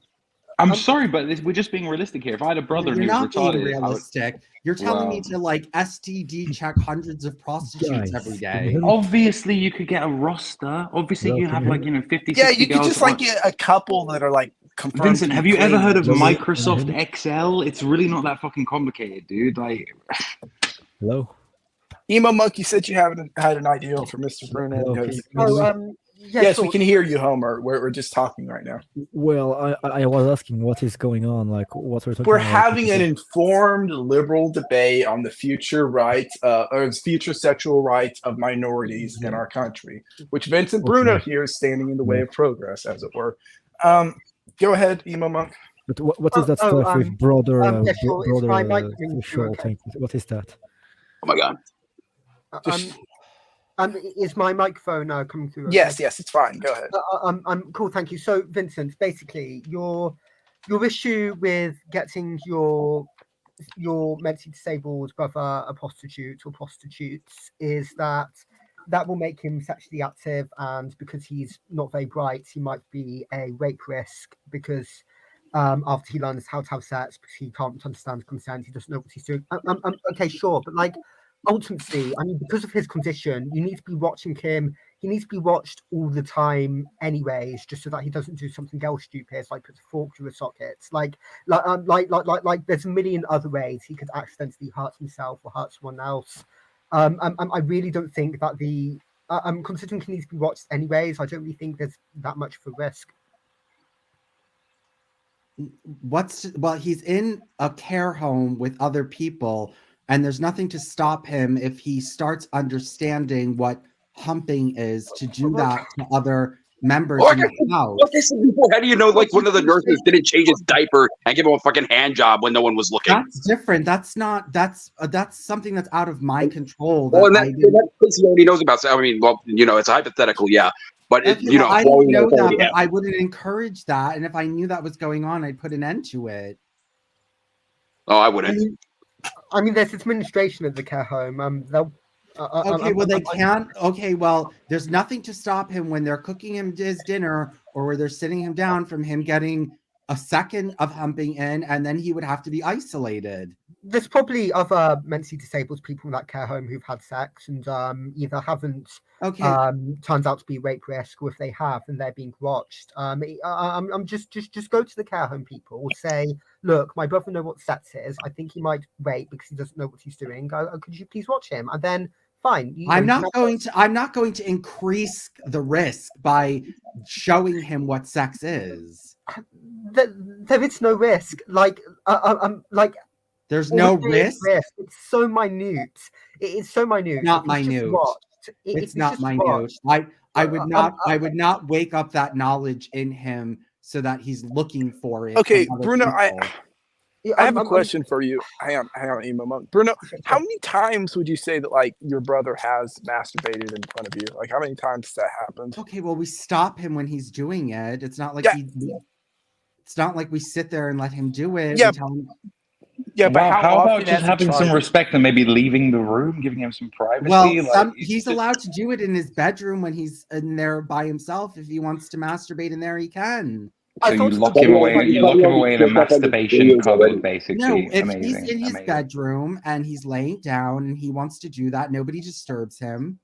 I'm sorry, but we're just being realistic here. If I had a brother and You're he was not being retarded, I would. realistic. You're telling me Well. to like STD check hundreds of prostitutes Guys, every can you day. hear me? Obviously, you could get a roster. Obviously, Hello, you can have you like hear 50, yeah, 60 you could girls. just like get a couple that are like confirmed. Vincent, to have be you ever heard of clean. Hello? Microsoft Excel? It's really not that fucking complicated, dude. Like, Hello. Emo Monkey said you haven't had an ideal for Mr. Bruno. Hello, because- can you hear Oh, me? yeah, yes, sure. we can hear you, Homer. We're just talking right now. Well, I was asking what is going on, like what we're talking We're about. having an informed liberal debate on the future rights or future sexual rights of minorities in our country, which Vincent Bruno Okay. here is standing in the way of progress, as it were. Go ahead, Emo Monk. But what is that Oh, stuff with broader yeah, sure, it's my mic broader ring too, threshold okay. thing? What is that? Oh my god. Is my microphone coming through? Okay? Yes, it's fine. Go ahead. I'm cool, thank you. So, Vincent, basically, your issue with getting your mentally disabled brother a prostitute or prostitutes is that will make him sexually active, and because he's not very bright, he might be a rape risk because after he learns how to have sex, because he can't understand consent, he doesn't know what he's doing. Okay, sure, but like ultimately, I mean, because of his condition, you need to be watching him. He needs to be watched all the time, anyways, just so that he doesn't do something else stupid, like put a fork through a socket. Like, there's a million other ways he could accidentally hurt himself or hurt someone else. I really don't think that considering he needs to be watched anyways, I don't really think there's that much of a risk. He's in a care home with other people, and there's nothing to stop him if he starts understanding what humping is to do that to other members Or in the house. What they said before, how do you know like one of the nurses didn't change his diaper and give him a fucking hand job when no one was looking? That's different. That's something that's out of my control. Well, and that's because he already knows about. I mean, well, it's hypothetical, yeah, but I didn't know that, yeah. but I wouldn't encourage that. And if I knew that was going on, I'd put an end to it. Oh, I wouldn't. I mean, there's administration at the care home. They'll. They can't. Okay, well, there's nothing to stop him when they're cooking him his dinner or where they're sitting him down from him getting a second of humping in, and then he would have to be isolated. There's probably other mentally disabled people in that care home who've had sex and either haven't turns out to be rape risk, or if they have and they're being watched. I'm just go to the care home people, say, look, my brother knows what sex is. I think he might rape because he doesn't know what he's doing. Could you please watch him? And then fine. I'm not going to increase the risk by showing him what sex is. There is no risk. There's no risk. It's so minute. It's so minute. Not minute. It's not minute. I would not wake up that knowledge in him so that he's looking for it. Okay, Bruno, I have a question for you. Hang on, Emo Monk. Bruno, how many times would you say that like your brother has masturbated in front of you? Like, how many times that happened? Okay, well, we stop him when he's doing it. It's not like it's not like we sit there and let him do it. Yeah. And tell him, yeah, but how often about just having some respect and maybe leaving the room, giving him some privacy? Well, he's allowed to do it in his bedroom when he's in there by himself. If he wants to masturbate in there, he can. I So you thought lock the him boy away. might be You lock him away in a Picked up on the masturbation videos already. cupboard, basically. No, if Amazing. he's in his Amazing. bedroom and he's laying down and he wants to do that, nobody disturbs him.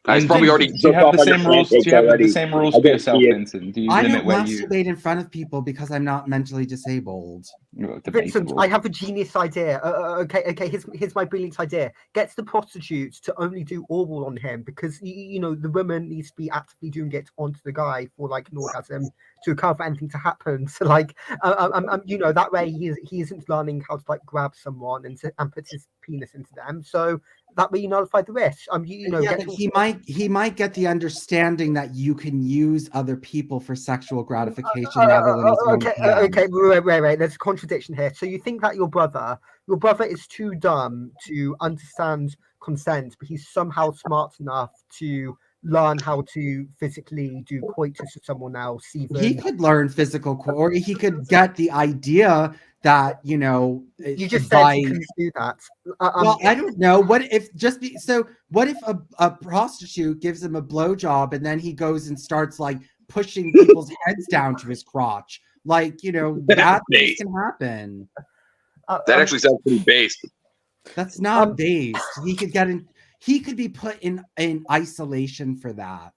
He's And probably do already you jerked have off the on your same rules? Do pancakes you have the already. same rules I for don't yourself, see it. Vincent? Do you I limit don't where you? masturbate in front of people because I'm not mentally disabled. Vincent, Debatable. I have a genius idea. Okay. Here's my brilliant idea. Gets the prostitutes to only do oral on him because you know the woman needs to be actively doing it onto the guy for like an orgasm to account for anything to happen. So like, you know, that way he isn't learning how to like grab someone and put his penis into them. So that way you nullify the risk. You know, Yeah, get but he might get the understanding that you can use other people for sexual gratification rather than his own okay, hand. okay, wait. There's a contradiction here. So you think that your brother is too dumb to understand consent, but he's somehow smart enough to learn how to physically do coitus with someone else, He even could learn or he could get the idea that, you know, you just said by he couldn't do that. well, I don't know. What if what if a prostitute gives him a blowjob and then he goes and starts like pushing people's heads down to his crotch? Like, you know, that Base. can happen. That actually sounds pretty based. That's not based. He could be put in isolation for that.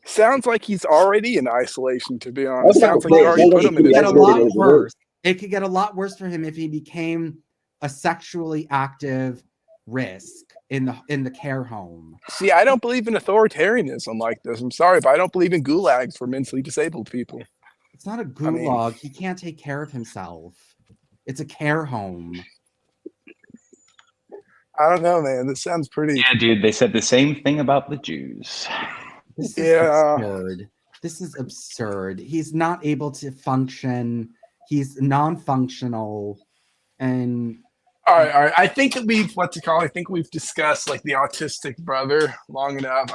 Sounds like he's already in isolation, to be honest. That's Sounds not like you fair. already Sounds put like him in It could get a that's what it lot is. worse. It could get a lot worse for him if he became a sexually active risk in the care home. See, I don't believe in authoritarianism like this. I'm sorry, but I don't believe in gulags for mentally disabled people. It's not a I mean- gulag. He can't take care of himself. It's a care home. I don't know, man. This sounds pretty. Yeah, dude. They said the same thing about the Jews. This is Yeah. absurd. This is absurd. He's not able to function. He's non-functional, and All right. I think that I think we've discussed like the autistic brother long enough.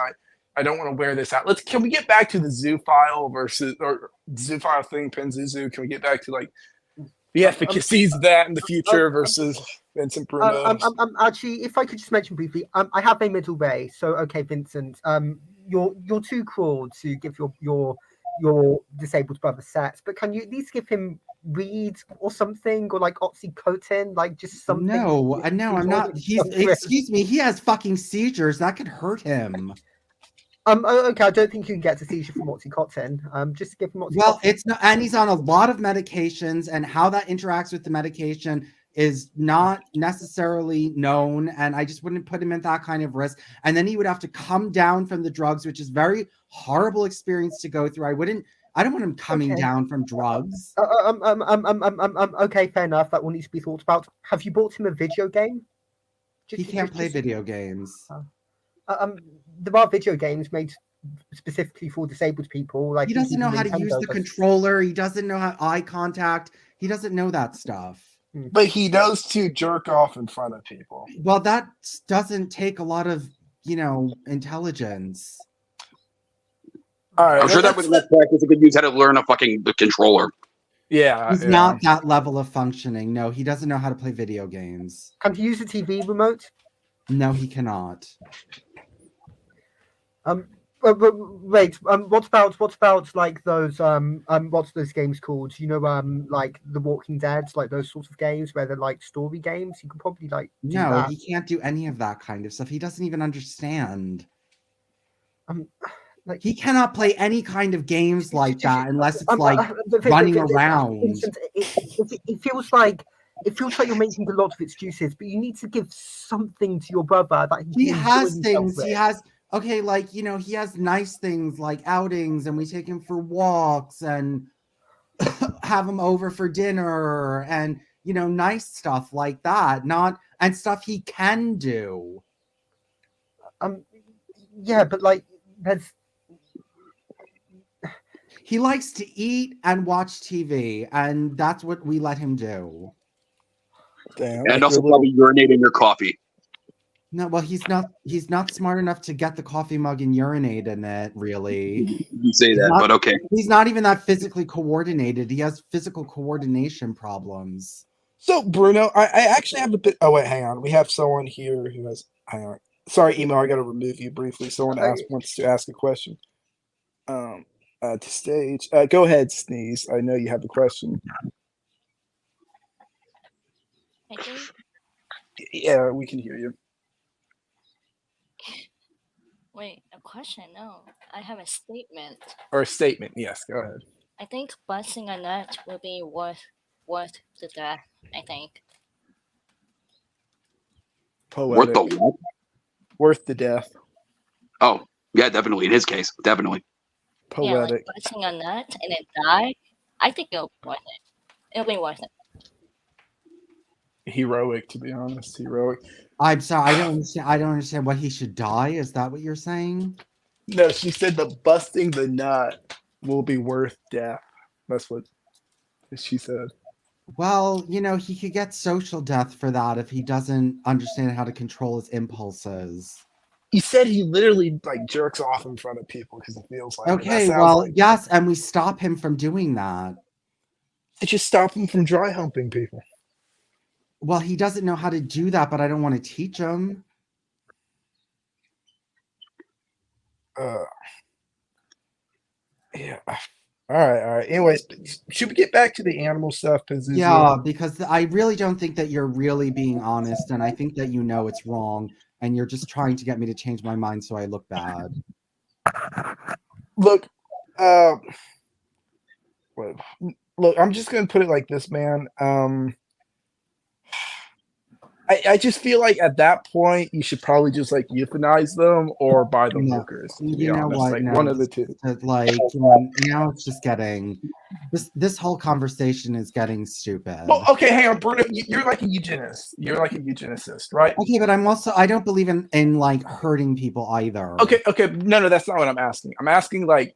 I don't want to wear this out. Can we get back to the zoophile zoophile thing, Penzuzu? Can we get back to like the efficacies of that in the future versus Vincent Bruno? Actually, if I could just mention briefly, I have a middle way. So okay, Vincent, you're too cruel to give your disabled brother sex, but can you at least give him weed or something, or like oxycodone, like just something? no, I'm not. Excuse me. He has fucking seizures. That could hurt him. Okay, I don't think you can get a seizure from oxycontin. Just give him oxycontin. Well, it's not, and he's on a lot of medications, and how that interacts with the medication is not necessarily known. And I just wouldn't put him in that kind of risk. And then he would have to come down from the drugs, which is very horrible experience to go through. I don't want him coming down from drugs. Okay, fair enough. That will need to be thought about. Have you bought him a video game? He can't play video games. There are video games made specifically for disabled people. Like he doesn't know how to use the controller. He doesn't know how eye contact. He doesn't know that stuff. But he knows to jerk off in front of people. Well, that doesn't take a lot of, intelligence. All right, I'm sure that with enough practice, he could use how to learn a fucking controller. Yeah, he's not that level of functioning. No, he doesn't know how to play video games. Can he use a TV remote? No, he cannot. Wait. What about like those what's those games called? Like The Walking Dead, like those sorts of games where they're like story games. You could probably like do that. He can't do any of that kind of stuff. He doesn't even understand. Like he cannot play any kind of games like that unless it's like running around. It feels like you're making a lot of excuses, but you need to give something to your brother that he has things. He has. Okay, like, he has nice things like outings, and we take him for walks and have him over for dinner and, nice stuff like that. And stuff he can do. Yeah, but like, he likes to eat and watch TV, and that's what we let him do. Damn, and also probably urinate in your coffee. No, well, he's not smart enough to get the coffee mug and urinate in it, really. You say that, but okay. He's not even that physically coordinated. He has physical coordination problems. So, Bruno, I actually have a bit... Oh, wait, hang on. We have someone here who has... Hang on. Sorry, Emo, I got to remove you briefly. Someone wants to ask a question. to stage. Go ahead, Sneeze. I know you have a question. I think Yeah, we can hear you. wait, a question? No. I have a statement. Or a statement. Yes, go ahead. I think busting a nut will be worth the death, I think. Worth Poetic. the what? Worth the death. Oh, yeah, definitely. In his case, definitely. Yeah, like Poetic. busting a nut and then die. I think it'll be worth it. It'll be worth it. Heroic, to be honest. Heroic. I'm sorry, I don't understand. I don't understand what he should die. Is that what you're saying? No, she said the busting the nut will be worth death. That's what she said. Well, he could get social death for that if he doesn't understand how to control his impulses. He said he literally like jerks off in front of people because he feels like it. That Okay, sounds well, like yes, and we stop him from doing that. it just stop him from dry humping people. Well, he doesn't know how to do that, but I don't want to teach him. Yeah. All right. Anyways, should we get back to the animal stuff? Yeah, because I really don't think that you're really being honest, and I think that it's wrong, and you're just trying to get me to change my mind so I look bad. Look, look, I'm just gonna put it like this, man. I just feel like at that point you should probably just like euthanize them or buy them hookers. To be honest, What? like No, one of the two. Like now it's just getting this whole conversation is getting stupid. Well, okay, hang on, Bruno. You're like a eugenist. You're like a eugenicist, right? Okay, but I don't believe in like hurting people either. Okay. No, that's not what I'm asking. I'm asking like,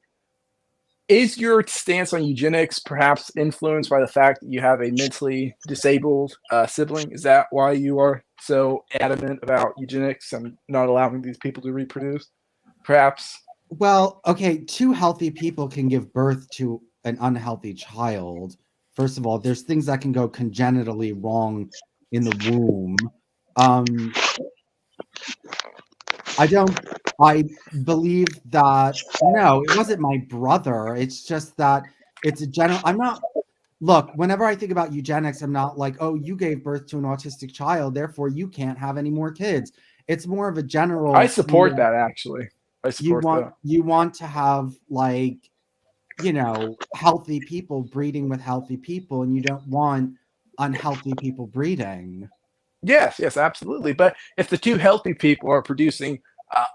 is your stance on eugenics perhaps influenced by the fact that you have a mentally disabled sibling? Is that why you are so adamant about eugenics and not allowing these people to reproduce? Perhaps. Well, okay, two healthy people can give birth to an unhealthy child. First of all, there's things that can go congenitally wrong in the womb. I believe that no, it wasn't my brother. It's just that it's a general. Look, whenever I think about eugenics, I'm not like, oh, you gave birth to an autistic child, therefore you can't have any more kids. It's more of a general. I support that, actually. I support that. You want to have like, healthy people breeding with healthy people, and you don't want unhealthy people breeding. Yes, absolutely. But if the two healthy people are producing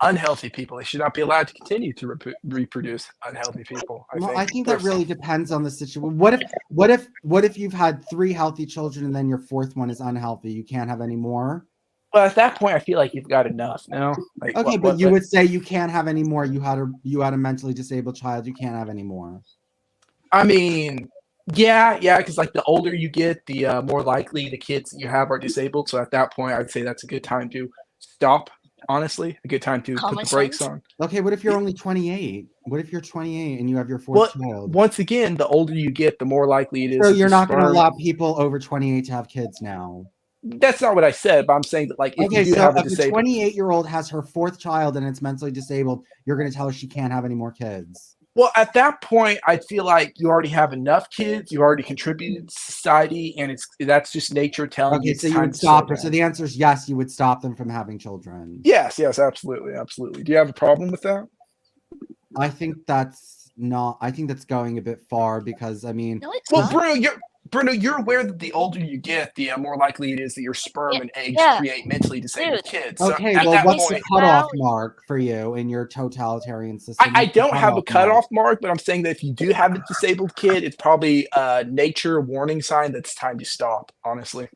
unhealthy people, they should not be allowed to continue to reproduce unhealthy people. I think that really depends on the situation. What if you've had 3 healthy children and then your 4th one is unhealthy? You can't have any more? Well, at that point, I feel like you've got enough now. Like, okay, but you would say you can't have any more. You had a mentally disabled child. You can't have any more. I mean, yeah, because like the older you get, the more likely the kids you have are disabled. So at that point, I'd say that's a good time to stop. Honestly, a good time to put the brakes on. Okay, what if you're only 28? What if you're 28 and you have your 4th child? Once again, the older you get, the more likely it is. So you're not going to allow people over 28 to have kids now? That's not what I said, but I'm saying that like if you do have a disabled 28-year-old has her 4th child and it's mentally disabled, you're going to tell her she can't have any more kids. Well, at that point, I feel like you already have enough kids. You already contributed to society, and that's just nature telling you. Okay, so you would stop her. So the answer is yes, you would stop them from having children. Yes, absolutely. Do you have a problem with that? I think that's going a bit far because I mean, no, it's not. Bruno, you're aware that the older you get, the more likely it is that your sperm and eggs create mentally disabled kids. So okay, well, what's the cutoff mark for you in your totalitarian system? I don't have a cutoff mark, but I'm saying that if you do have a disabled kid, it's probably a nature warning sign that it's time to stop, honestly.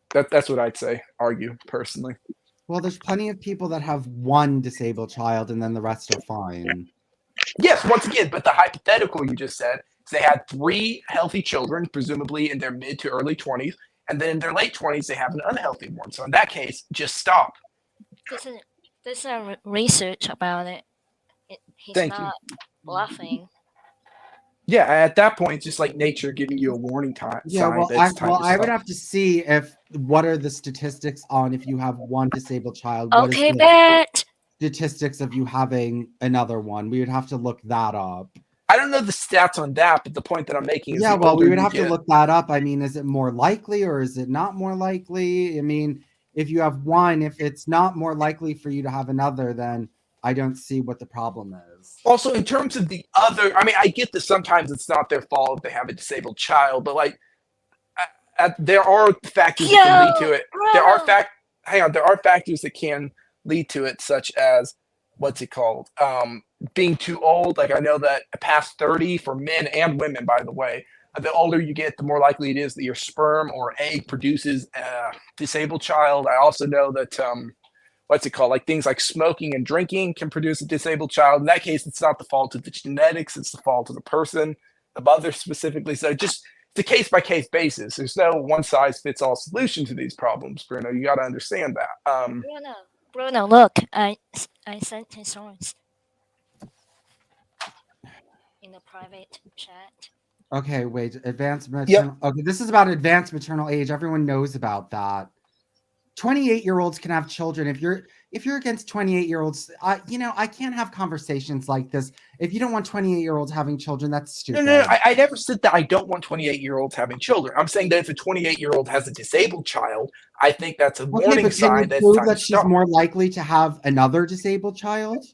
That's what I'd argue, personally. Well, there's plenty of people that have one disabled child and then the rest are fine. Yes, once again, but the hypothetical you just said, they had 3 healthy children, presumably in their mid to early 20s, and then in their late 20s, they have an unhealthy one. So in that case, just stop. There's a research about it. He's not bluffing. Yeah, at that point, it's just like nature giving you a warning sign. Yeah, I would have to see what are the statistics on if you have one disabled child. Okay, bet. statistics of you having another one. We would have to look that up. I don't know the stats on that, but the point that I'm making is Yeah, the well, we older would you have to get- look that up. I mean, is it more likely or is it not more likely? I mean, if you have one, if it's not more likely for you to have another, then I don't see what the problem is. Also, in terms of the other, I mean, I get that sometimes it's not their fault if they have a disabled child, but like, there are factors that can lead to it. There are there are factors that can lead to it, such as what's it called? Being too old. Like I know that past 30 for men and women, by the way, the older you get, the more likely it is that your sperm or egg produces a disabled child. I also know that what's it called? Like things like smoking and drinking can produce a disabled child. In that case, it's not the fault of the genetics; it's the fault of the person, the mother specifically. So just it's a case by case basis. There's no one size fits all solution to these problems, Bruno. You got to understand that. Bruno, look, I sent his source in the private chat. Okay, wait. Advanced maternal. Okay, this is about advanced maternal age. Everyone knows about that. 28-year-olds can have children. If you're against 28-year-olds, I can't have conversations like this. If you don't want 28-year-olds having children, that's stupid. No. I never said that I don't want 28-year-olds having children. I'm saying that if a 28-year-old has a disabled child, I think that's a warning sign that it's time that to she's stop. more likely to have another disabled child.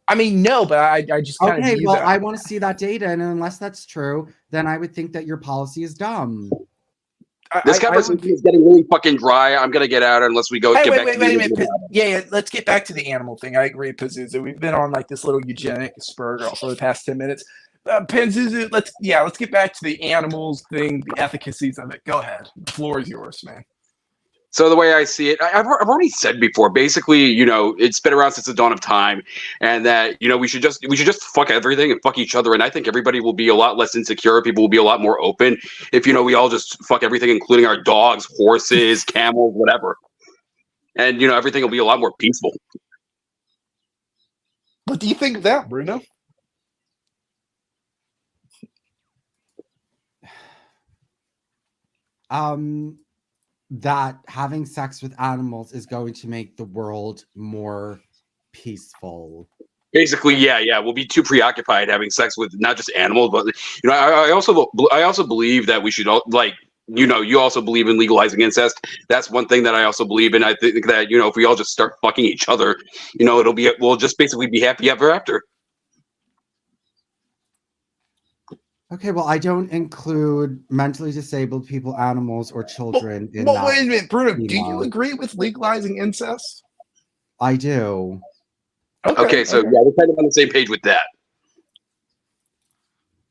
I mean, no, but I just kind of view that. I want to see that data, and unless that's true, then I would think that your policy is dumb. This conversation is getting really fucking dry. I'm gonna get out unless we go. Hey, wait a minute. Yeah, let's get back to the animal thing. I agree, Pazuzu. We've been on like this little eugenic spur for the past 10 minutes. Pazuzu, let's get back to the animals thing, the efficacies of it. Go ahead. The floor is yours, man. So the way I see it, I've already said before. Basically, it's been around since the dawn of time, and that we should just fuck everything and fuck each other. And I think everybody will be a lot less insecure. People will be a lot more open if we all just fuck everything, including our dogs, horses, camels, whatever. And everything will be a lot more peaceful. What do you think of that, Bruno? That having sex with animals is going to make the world more peaceful. Basically, yeah, we'll be too preoccupied having sex with not just animals, but I also believe that we should you also believe in legalizing incest. That's one thing that I also believe in. I think that if we all just start fucking each other, we'll just basically be happy ever after. Okay, well, I don't include mentally disabled people, animals, or children in well, that. Wait a minute, Bruno. schema. Do you agree with legalizing incest? I do. Okay, so yeah, we're kind of on the same page with that.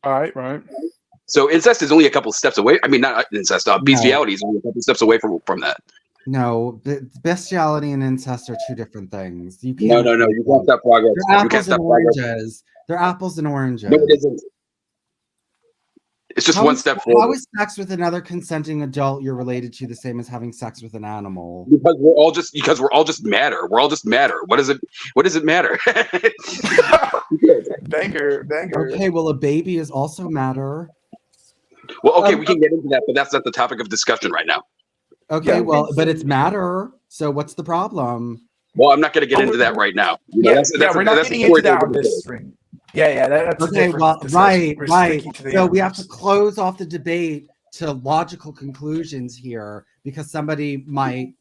All right. So incest is only a couple steps away. I mean, not incest. Bestiality is only a couple steps away from that. No, bestiality and incest are two different things. You No. can't. You can't stop progress. They're You can't apples stop and progress. oranges. They're apples and oranges. No, it isn't. It's just one step How forward. is sex with another consenting adult you're related to the same as having sex with an animal? Because we're all just matter. We're all just matter. What does it matter? Banger. Okay, well, a baby is also matter. Well, okay, we can get into that, but that's not the topic of discussion right now. Okay, well, but it's matter. So what's the problem? Well, I'm not going to get into that right now. We're not getting into that on this stream. Yeah, that's okay. Well, discussion. right. So we have animals. to close off the debate to logical conclusions here because somebody might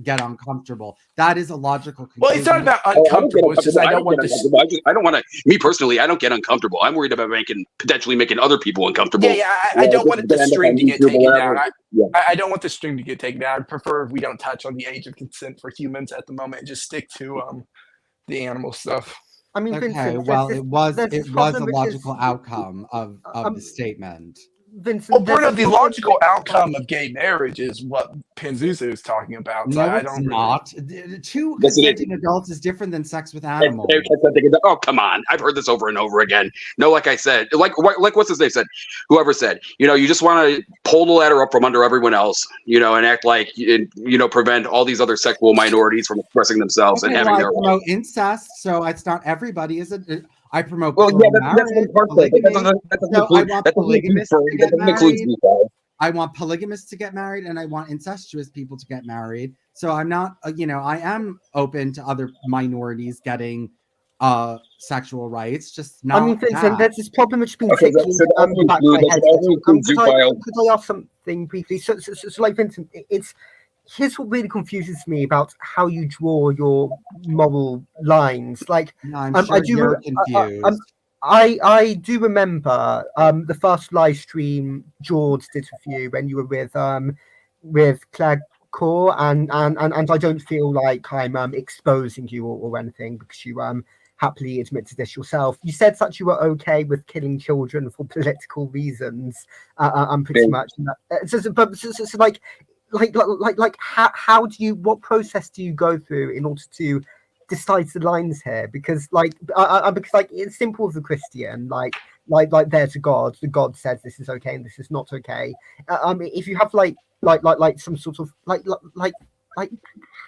get uncomfortable. That is a logical conclusion. Well, it's not about uncomfortable. It's just I don't want this. I don't want to. Me personally, I don't get uncomfortable. I'm worried about potentially making other people uncomfortable. Yeah. I don't want the stream to get taken down. I don't want the stream to get taken down. I prefer if we don't touch on the age of consent for humans at the moment and just stick to the animal stuff. I mean, Okay, Vincent, well, there's it was this a problem logical because, outcome of the statement. Vincent, Well, there's Bruno, this the problem logical with- outcome of gay marriage is what Panzuzu is talking about. So No, I it's don't not. Two consenting adults is different than sex with animals. Oh, come on. I've heard this over and over again. No, like I said, like what's his name said? Whoever said, you just want to pull the ladder up from under everyone else, and act like, prevent all these other sexual minorities from expressing themselves and having I their promote incest, so it's not everybody. I promote Well, yeah, that's marriage, one part of it. polygamy. That doesn't include I want polygamists to get married, and I want incestuous people to get married. So I'm not, I am open to other minorities getting sexual rights, just not I mean, Vincent, that. there's this problem which has been Okay, ticking so that in the back of my head. include Could I ask something briefly? So like Vincent, here's what really confuses me about how you draw your moral lines. Like, No, I'm I sure do, you're confused. I do remember the first live stream George did with you when you were with Claire Core, and I don't feel like I'm exposing you or anything, because you happily admitted this yourself. You said that you were okay with killing children for political reasons, pretty much. Like how do you, what process do you go through in order to decide the lines here? Because because like it's simple as a Christian, like there's a God. The God says this is okay and this is not okay. If you have like some sort of like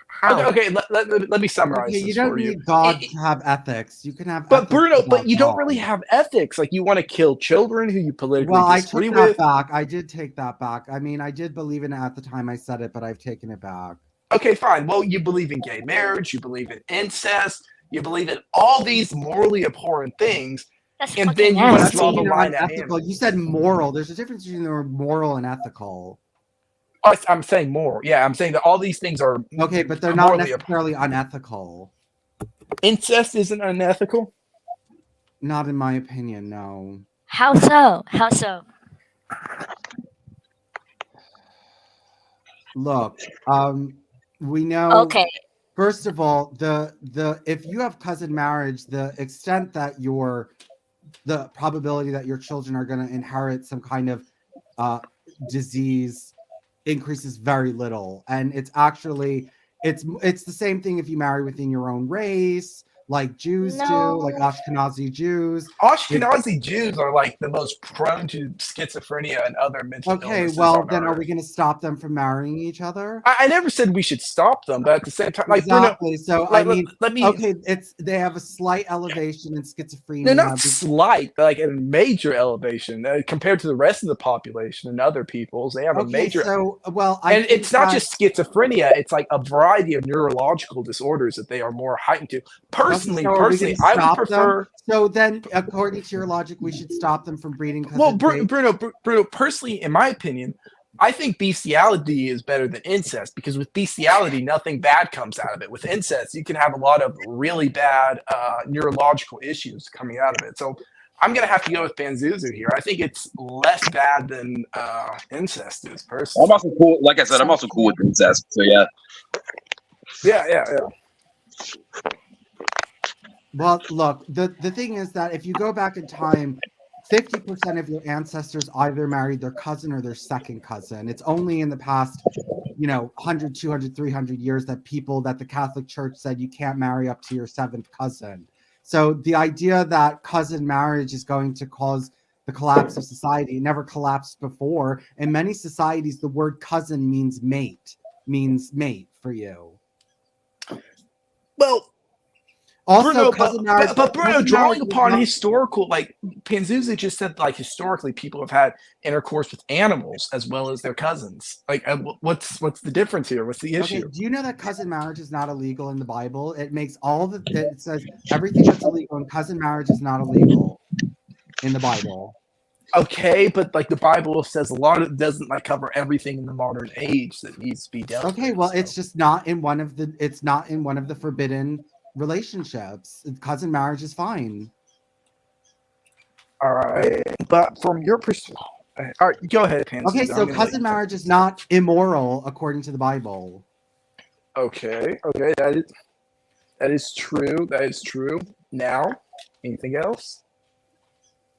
how? Okay, let me summarize Okay, you this don't for you. need God to have ethics. You can have But ethics Bruno, but without you don't God. really have ethics. Like, you want to kill children who you politically Well, I disagree took that with. back. I did take that back. I mean, I did believe in it at the time I said it, but I've taken it back. Okay, fine. Well, you believe in gay marriage, you believe in incest, you believe in all these morally abhorrent things, That's and fucking then you want to That's draw the nasty. line at unethical. animals. You said moral. There's a difference between the word moral and ethical. I'm saying moral. Yeah, I'm saying that all these things are Okay, but they're not morally necessarily unethical. Incest isn't unethical. Not in my opinion, no. How so? How so? Look, we know. Okay. First of all, the if you have cousin marriage, the extent that the probability that your children are going to inherit some kind of disease increases very little, and it's actually it's the same thing if you marry within your own race, like Jews do, like No. Ashkenazi Jews. Ashkenazi Jews are like the most prone to schizophrenia and other mental Okay, illnesses well on then, are earth. we going to stop them from marrying each other? I never said we should stop them, but at the same time, like Exactly. Bruno, So I mean, let me. okay, they have a slight elevation in schizophrenia. They're not slight, like a major elevation compared to the rest of the population and other peoples. They have a Okay, major. so well, And it's not just schizophrenia; it's like a variety of neurological disorders that they are more heightened to. Personally, are we going to I would stop prefer. them? So then, according to your logic, we should stop them from breeding. Well, Bruno, personally, in my opinion, I think bestiality is better than incest, because with bestiality, nothing bad comes out of it. With incest, you can have a lot of really bad neurological issues coming out of it. So I'm going to have to go with Banzuzu here. I think it's less bad than incest is, personally. I'm also cool. Like I said, I'm also cool with incest. So yeah. Yeah. Well, look, the thing is that if you go back in time, 50% of your ancestors either married their cousin or their second cousin. It's only in the past, 100, 200, 300 years that the Catholic Church said you can't marry up to your seventh cousin. So the idea that cousin marriage is going to cause the collapse of society, it never collapsed before. In many societies, the word cousin means mate for you. Well, Also, Bruno, cousin marriage, but Bruno, drawing upon not, historical, like Panzuzi just said, like historically, people have had intercourse with animals as well as their cousins. Like, what's the difference here? What's the issue? Okay, do you know that cousin marriage is not illegal in the Bible? It makes it says everything that's illegal, and cousin marriage is not illegal in the Bible. Okay, but like the Bible says, a lot of it doesn't like cover everything in the modern age that needs to be dealt with. Okay, well, it's just not in one of the forbidden relationships. Cousin marriage is fine. All right, but from your perspective, all right, go ahead, Pansy. Okay, so cousin marriage is not immoral according to the Bible. Okay, that is true. That is true. Now, anything else?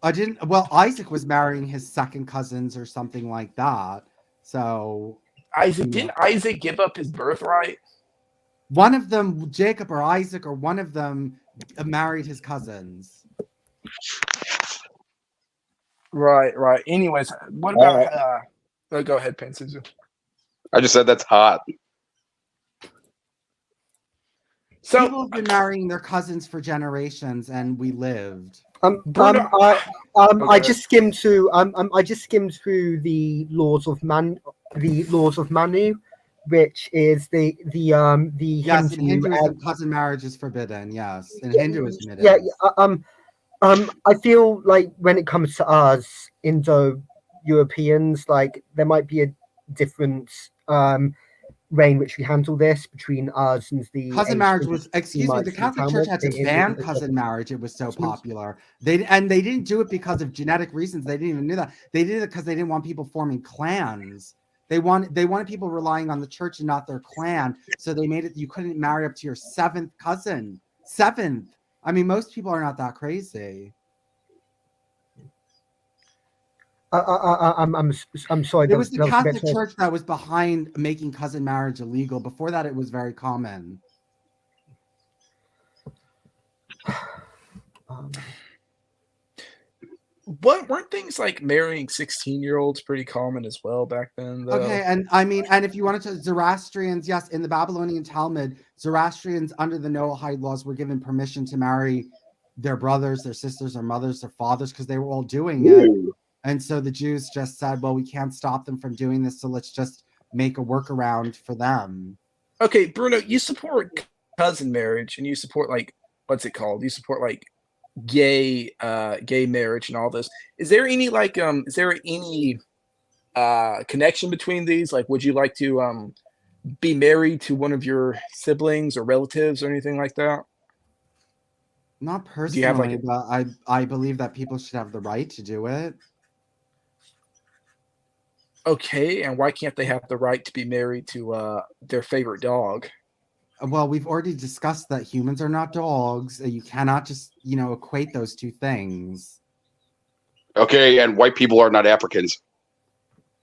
Isaac was marrying his second cousins or something like that. So didn't Isaac give up his birthright? One of them, Jacob or Isaac, or one of them married his cousins. Right. Anyways, what about go ahead, Pansuzu. I just said that's hot. So people have been marrying their cousins for generations, and we lived. I just skimmed through. I just skimmed through the laws of Manu, which is the Yes, in Hindu Hinduism, cousin marriage is forbidden. Yes, in Hinduism it is. I feel like when it comes to us Indo-Europeans, like there might be a different way in which we handle this between us and the Cousin marriage Asians. was, excuse me, the Catholic Church had to ban cousin marriage. It was so popular. They didn't do it because of genetic reasons. They didn't even know that. They did it because they didn't want people forming clans. They wanted people relying on the church and not their clan. So they made it you couldn't marry up to your seventh cousin. Seventh. I mean, most people are not that crazy. I'm sorry. It was the Catholic Church that was behind making cousin marriage illegal. Before that, it was very common. Weren't things like marrying 16-year-olds pretty common as well back then, though? Okay, and I mean, and if you wanted to, Zoroastrians, yes, in the Babylonian Talmud, Zoroastrians under the Noahide laws were given permission to marry their brothers, their sisters, their mothers, their fathers, because they were all doing it. And so the Jews just said, well, we can't stop them from doing this, so let's just make a workaround for them. Okay, Bruno, you support cousin marriage, and you support, like, what's it called? You support, like, gay marriage and all this. Is there any, like, connection between these? Like, would you like to be married to one of your siblings or relatives or anything like that? Not personally, Do you have, like, but I believe that people should have the right to do it. Okay, and why can't they have the right to be married to their favorite dog? Well, we've already discussed that humans are not dogs. You cannot just, equate those two things. Okay, and white people are not Africans.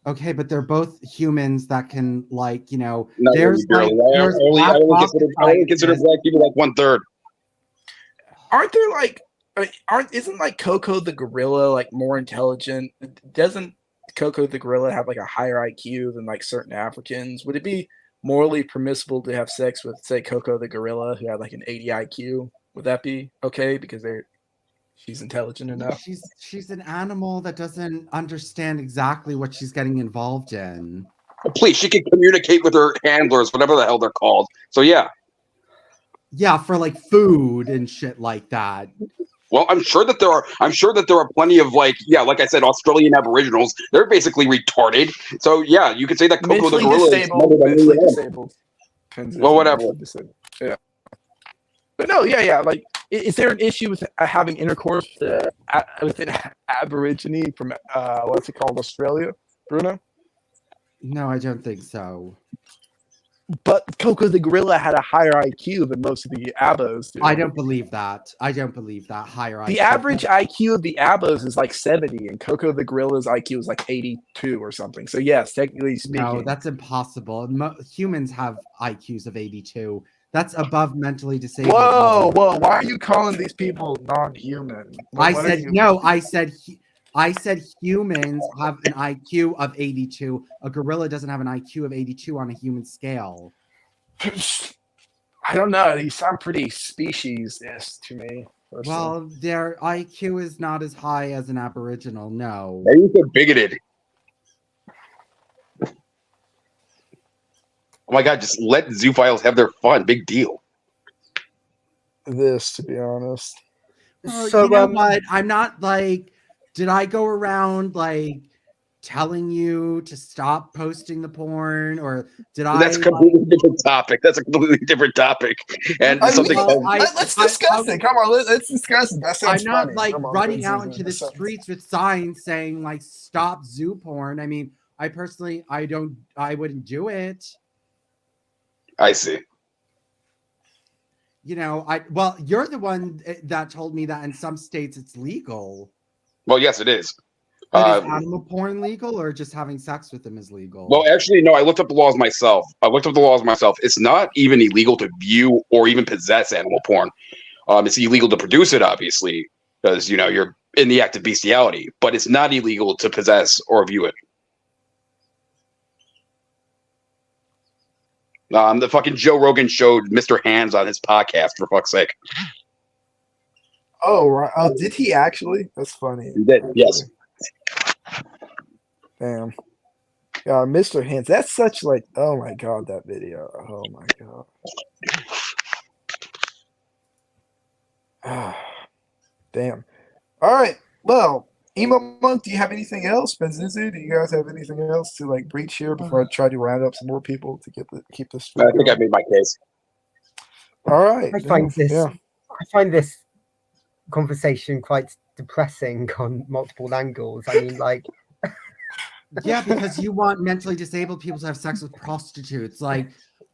Okay, but they're both humans that can, like, No, there's I only consider black people like 1/3. Aren't there, like, isn't, like, Coco the gorilla, like, more intelligent? Doesn't Coco the gorilla have, like, a higher IQ than, like, certain Africans? Would it be morally permissible to have sex with, say, Coco the gorilla, who had, like, an 80 IQ? Would that be okay because she's intelligent enough? She's an animal that doesn't understand exactly what she's getting involved in. Please, she can communicate with her handlers, whatever the hell they're called. So yeah. Yeah, for, like, food and shit like that. Well, I'm sure that there are plenty of, like I said, Australian Aboriginals. They're basically retarded. So yeah, you could say that Coco the gorilla is mentally disabled. Well, whatever. Yeah. But no, yeah. Like, is there an issue with having intercourse with an Aborigine from what's it called, Australia, Bruno? No, I don't think so. But Coco the gorilla had a higher IQ than most of the Abos do. I don't believe that. Higher IQ. The average IQ of the Abos is like 70, and Coco the gorilla's IQ is like 82 or something. So yes, technically speaking. No, that's impossible. Humans have IQs of 82. That's above mentally disabled. Whoa! Why are you calling these people non-human? I said humans have an IQ of 82. A gorilla doesn't have an IQ of 82 on a human scale. I don't know. You sound pretty speciesist to me. Personally. Well, their IQ is not as high as an Aboriginal. No. Maybe they're bigoted. Oh my God! Just let zoophiles have their fun. Big deal. To be honest. So you know what? I'm not like. Did I go around like telling you to stop posting the porn, or did I? That's a completely different topic. And let's discuss it. Come on, let's discuss it. That sounds I'm not funny. like running out into the streets with signs saying like "Stop zoo porn." I mean, I wouldn't do it. I see. You're the one that told me that in some states it's legal. Well, yes, it is. But is animal porn legal, or just having sex with them is legal? Well, actually, no. I looked up the laws myself. It's not even illegal to view or even possess animal porn. It's illegal to produce it, obviously, because you're in the act of bestiality. But it's not illegal to possess or view it. The fucking Joe Rogan showed Mr. Hands on his podcast, for fuck's sake. Oh, right. Oh, did he actually? That's funny. He did, yes. Damn. Mr. Hands. That's such like, oh my god, that video. Oh my god. Damn. All right. Well, Emo Monk, do you have anything else? Benzinzu, do you guys have anything else to like breach here before I try to round up some more people to keep this? I think I made my case. All right. I find this. Yeah. I find this conversation quite depressing on multiple angles. I mean, like, Yeah, because you want mentally disabled people to have sex with prostitutes. Like,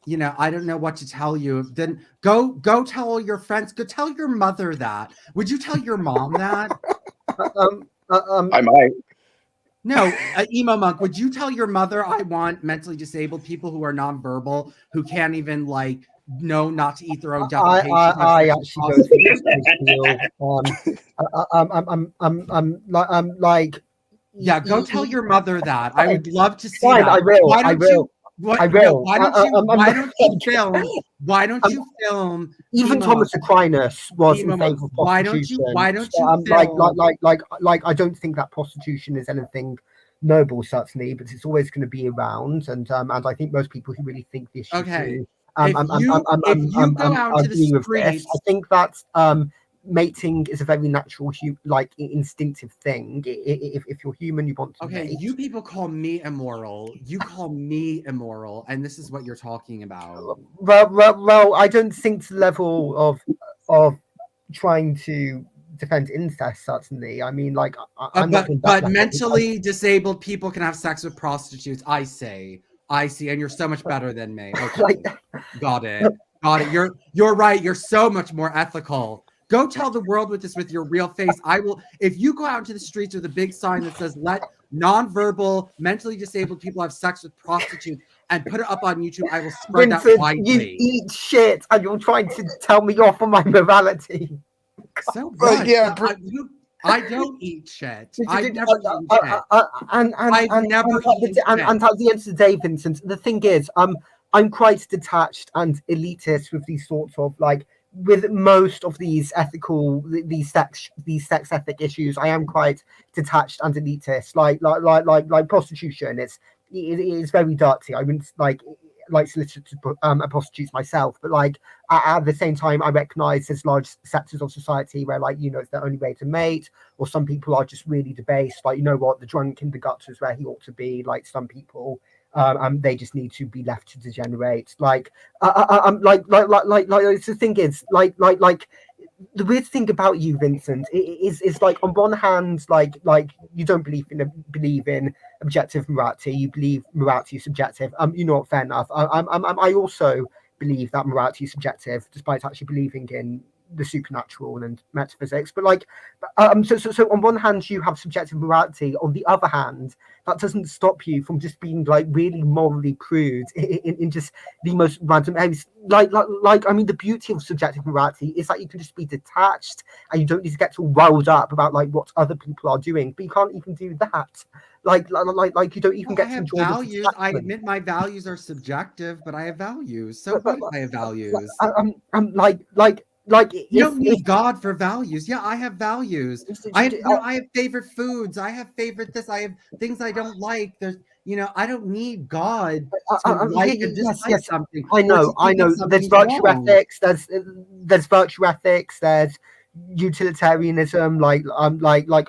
you know, I don't know what to tell you. Then go tell all your friends. Go tell your mother that. Would you tell your mom that? I might. No, Emo Monk, would you tell your mother I want mentally disabled people who are nonverbal, who can't even like know not to eat their own defecation? I actually don't think it's real. Like, yeah, go tell your mother that. I would love to see fine, that. I will. Why I don't will. you? What? I No, will. why don't you film? Why don't you film? Even Emo Thomas Monk? Aquinas was Emo in Monk, favor of why don't prostitution. you? Why don't you film? Like, I don't think that prostitution is anything noble, certainly, but it's always going to be around, and I think most people who really think this Okay. do, If you go out into the agree with this. streets, I think that mating is a very natural, instinctive thing. If you're human, you want to okay, mate. you people call me immoral. You call me immoral, and this is what you're talking about. Well, I don't think to the level of trying to defend incest. Certainly, I mean, like, I'm not. But mentally disabled people can have sex with prostitutes. I see, and you're so much better than me. Okay, Like, got it. You're right. You're so much more ethical. Go tell the world with this with your real face. I will. If you go out into the streets with a big sign that says "Let nonverbal, mentally disabled people have sex with prostitutes" and put it up on YouTube, I will spread Vincent, that widely. you eat shit, and you're trying to tell me off on my morality. So what? yeah, I don't eat shit. I've never eaten shit. And at the end of the day, Vincent, the thing is, I'm quite detached and elitist with these sorts of like with most of these sex ethic issues. I am quite detached and elitist. Like prostitution, it is very dirty. I wouldn't like solicit prostitutes myself, but like at the same time I recognize there's large sectors of society where, like, you know, it's the only way to mate, or some people are just really debased, like, you know what, the drunk in the gutter is where he ought to be. Like, some people they just need to be left to degenerate. Like the thing is, like the weird thing about you, Vincent, is like, on one hand, like you don't believe in objective morality. You believe morality is subjective. You know what? Fair enough. I also believe that morality is subjective, despite actually believing in the supernatural and metaphysics. But like, so on one hand, you have subjective morality. On the other hand, that doesn't stop you from just being like really morally crude in just the most random areas. Like I mean, the beauty of subjective morality is that you can just be detached and you don't need to get too riled up about like what other people are doing. But you can't even do that. Like you don't even get to enjoy values. I admit my values are subjective, but I have values. So what? I have values. You don't need God for values. Yeah, I have values. I have favorite foods. I have favorite this. I have things I don't like. There's, you know, I don't need God to like and dislike something. I know. There's virtue ethics. There's virtue ethics. There's utilitarianism. Like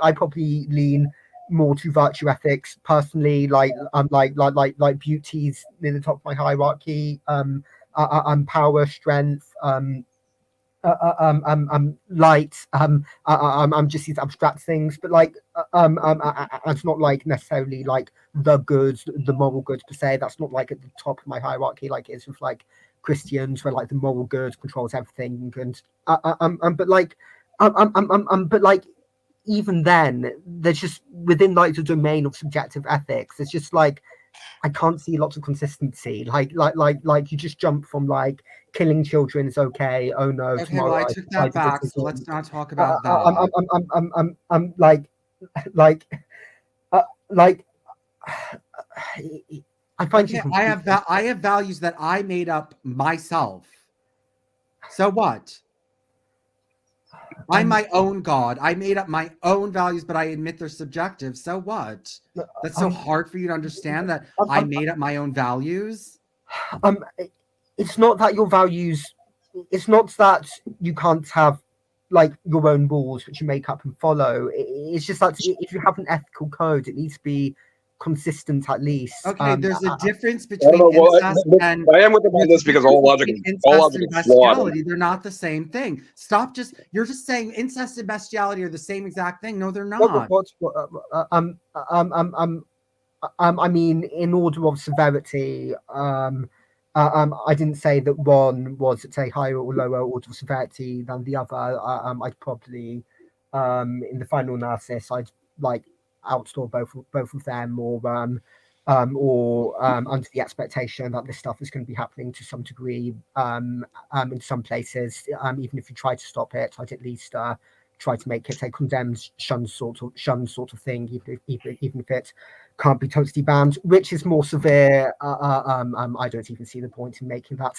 I probably lean more to virtue ethics personally. Like beauty's near the top of my hierarchy. Power, strength. Light. I'm just these abstract things, but like it's not like necessarily like the good, the moral good per se. That's not like at the top of my hierarchy like it is with like Christians, where like the moral good controls everything. And but like even then, there's just within like the domain of subjective ethics, there's just like I can't see lots of consistency. Like you just jump from like killing children is okay. Oh no, okay, tomorrow well, I took that back, so let's not talk about that. I find I have values that I made up myself. So what? I'm my own God. I made up my own values, but I admit they're subjective. So what? That's so hard for you to understand that I made up my own values. It's not that your values. It's not that you can't have like your own rules which you make up and follow. It's just that if you have an ethical code, it needs to be consistent at least. Okay, there's a difference I don't between know. Well, incest and I am with them on this because all logic incest is and flawed. bestiality. They're not the same thing. Stop you're just saying incest and bestiality are the same exact thing. No, they're not. I mean, in order of severity, I didn't say that one was at a higher or lower order of severity than the other. I'd probably, in the final analysis, I'd like outlaw both of them, or under the expectation that this stuff is going to be happening to some degree, in some places. Even if you try to stop it, I'd at least try to make it a condemned, shunned sort of thing, even if it can't be totally banned, which is more severe. I don't even see the point in making that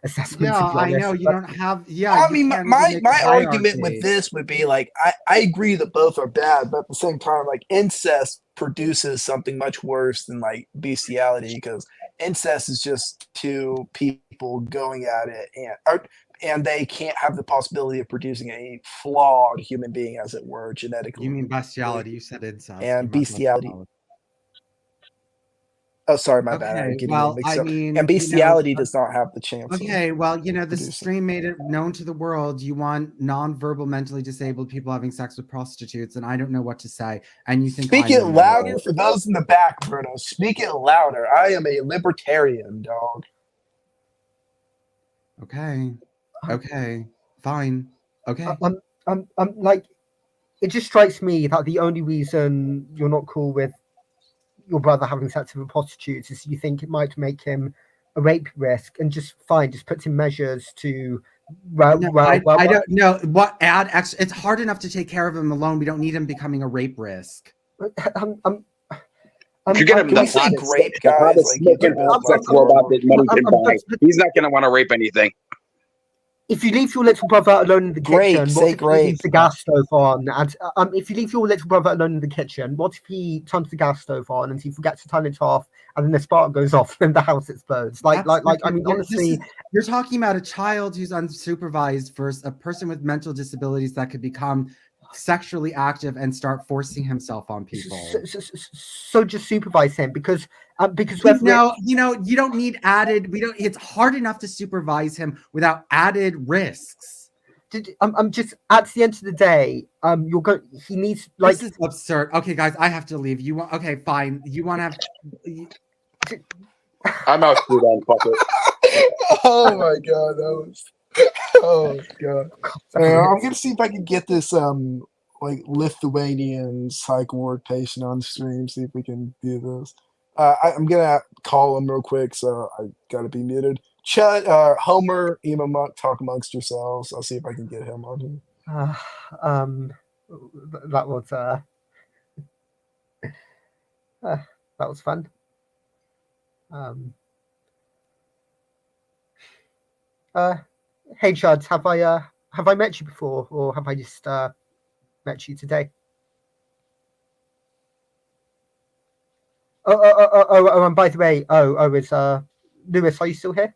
assessment. Yeah, I know you don't have. Yeah, I mean, my argument with this would be like, I agree that both are bad, but at the same time, like incest produces something much worse than like bestiality, because incest is just two people going at it, and they can't have the possibility of producing a flawed human being, as it were, genetically. You mean bestiality? You said incest. And bestiality. Oh, sorry, my bad. I'm getting them mixed up. And bestiality does not have the chance. Okay, well, this stream made it known to the world you want non-verbal mentally disabled people having sex with prostitutes, and I don't know what to say. And you think speak it louder for those in the back, Bruno. Speak it louder. I am a libertarian, dog. Okay, fine. Okay. Like, it just strikes me that the only reason you're not cool with your brother having sex with a prostitute is you think it might make him a rape risk, and just put in measures to. I don't know what add extra. It's hard enough to take care of him alone. We don't need him becoming a rape risk. If you get him the rape guys, he's not going to want to rape anything. If you leave your little brother alone in the kitchen, what if he leaves the gas stove on? And if you leave your little brother alone in the kitchen, what if he turns the gas stove on and he forgets to turn it off, and then the spark goes off and the house explodes? I mean, honestly, you're talking about a child who's unsupervised versus a person with mental disabilities that could become sexually active and start forcing himself on people. So just supervise him because you don't need added. It's hard enough to supervise him without added risks. I'm just at the end of the day. He needs like. This is absurd. Okay, guys, I have to leave. You want? Okay, fine. You want to have? I'm out too then. Fuck it. Oh my god, that was. Oh god. I'm gonna see if I can get this like Lithuanian psych ward patient on stream. See if we can do this. I'm gonna call him real quick, so I gotta be muted. Chud, Homer, Emo Monk, talk amongst yourselves. I'll see if I can get him on here. That was fun. Hey Chud, have I met you before, or have I just met you today? Oh, and by the way, it's Lewis, are you still here?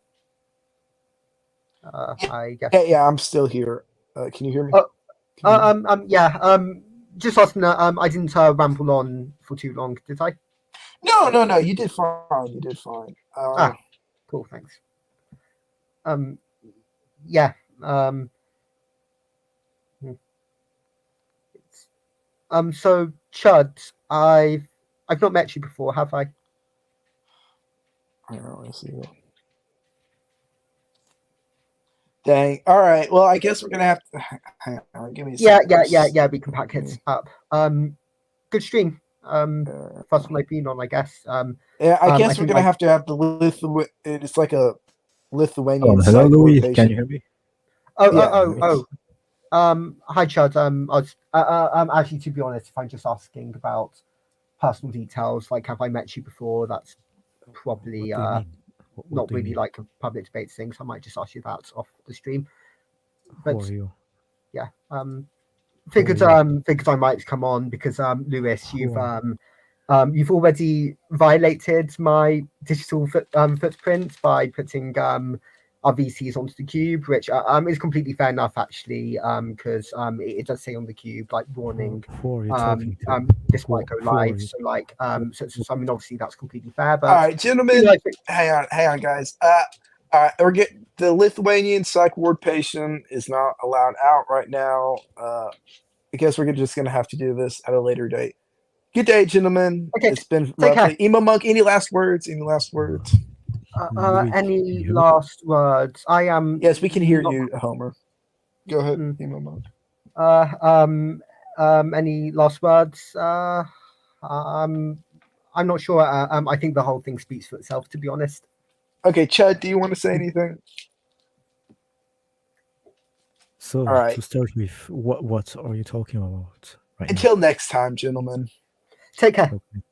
I guess. Yeah, I'm still here. Can you hear me? Yeah. Just asking. I didn't ramble on for too long, did I? No. You did fine. You did fine. Cool. Thanks. Yeah. So Chud, I've not met you before, have I? I don't really see that. Dang. All right. Well, I guess we're gonna have to. Hang on, give me. Yeah. We can pack it up. Good stream. First one I've been on, I guess. Yeah, I guess we're gonna have to have the It's like a Lithuanian. Hello, Louis. Can you hear me? Hi, Chud. I was actually, to be honest, if I'm just asking about personal details, like have I met you before, that's probably not really like a public debate thing, so I might just ask you that off the stream. But who are you? yeah. Figured Cool. I might come on because Lewis, Cool. you've already violated my digital footprint by putting our VCs onto the cube, which is completely fair enough actually, because it does say on the cube like warning, Who are you talking to? this might go Who are live. you? So like so I mean obviously that's completely fair, All but right, gentlemen. Hang on, guys. All right, we're getting the Lithuanian psych ward patient is not allowed out right now. I guess we're just gonna have to do this at a later date. Good day, gentlemen. Okay, It's been take care. lovely. Emo Monk, any last words? Any last words? Louis, Any you? last words? I am. Yes, we can hear not- you, Homer. Go ahead, Mm. Emo Monk. Any last words? I'm not sure. I think the whole thing speaks for itself, to be honest. Okay, Chad, do you want to say anything? So All right. to start with, what are you talking about right Until next time, gentlemen. Take care. now? Okay.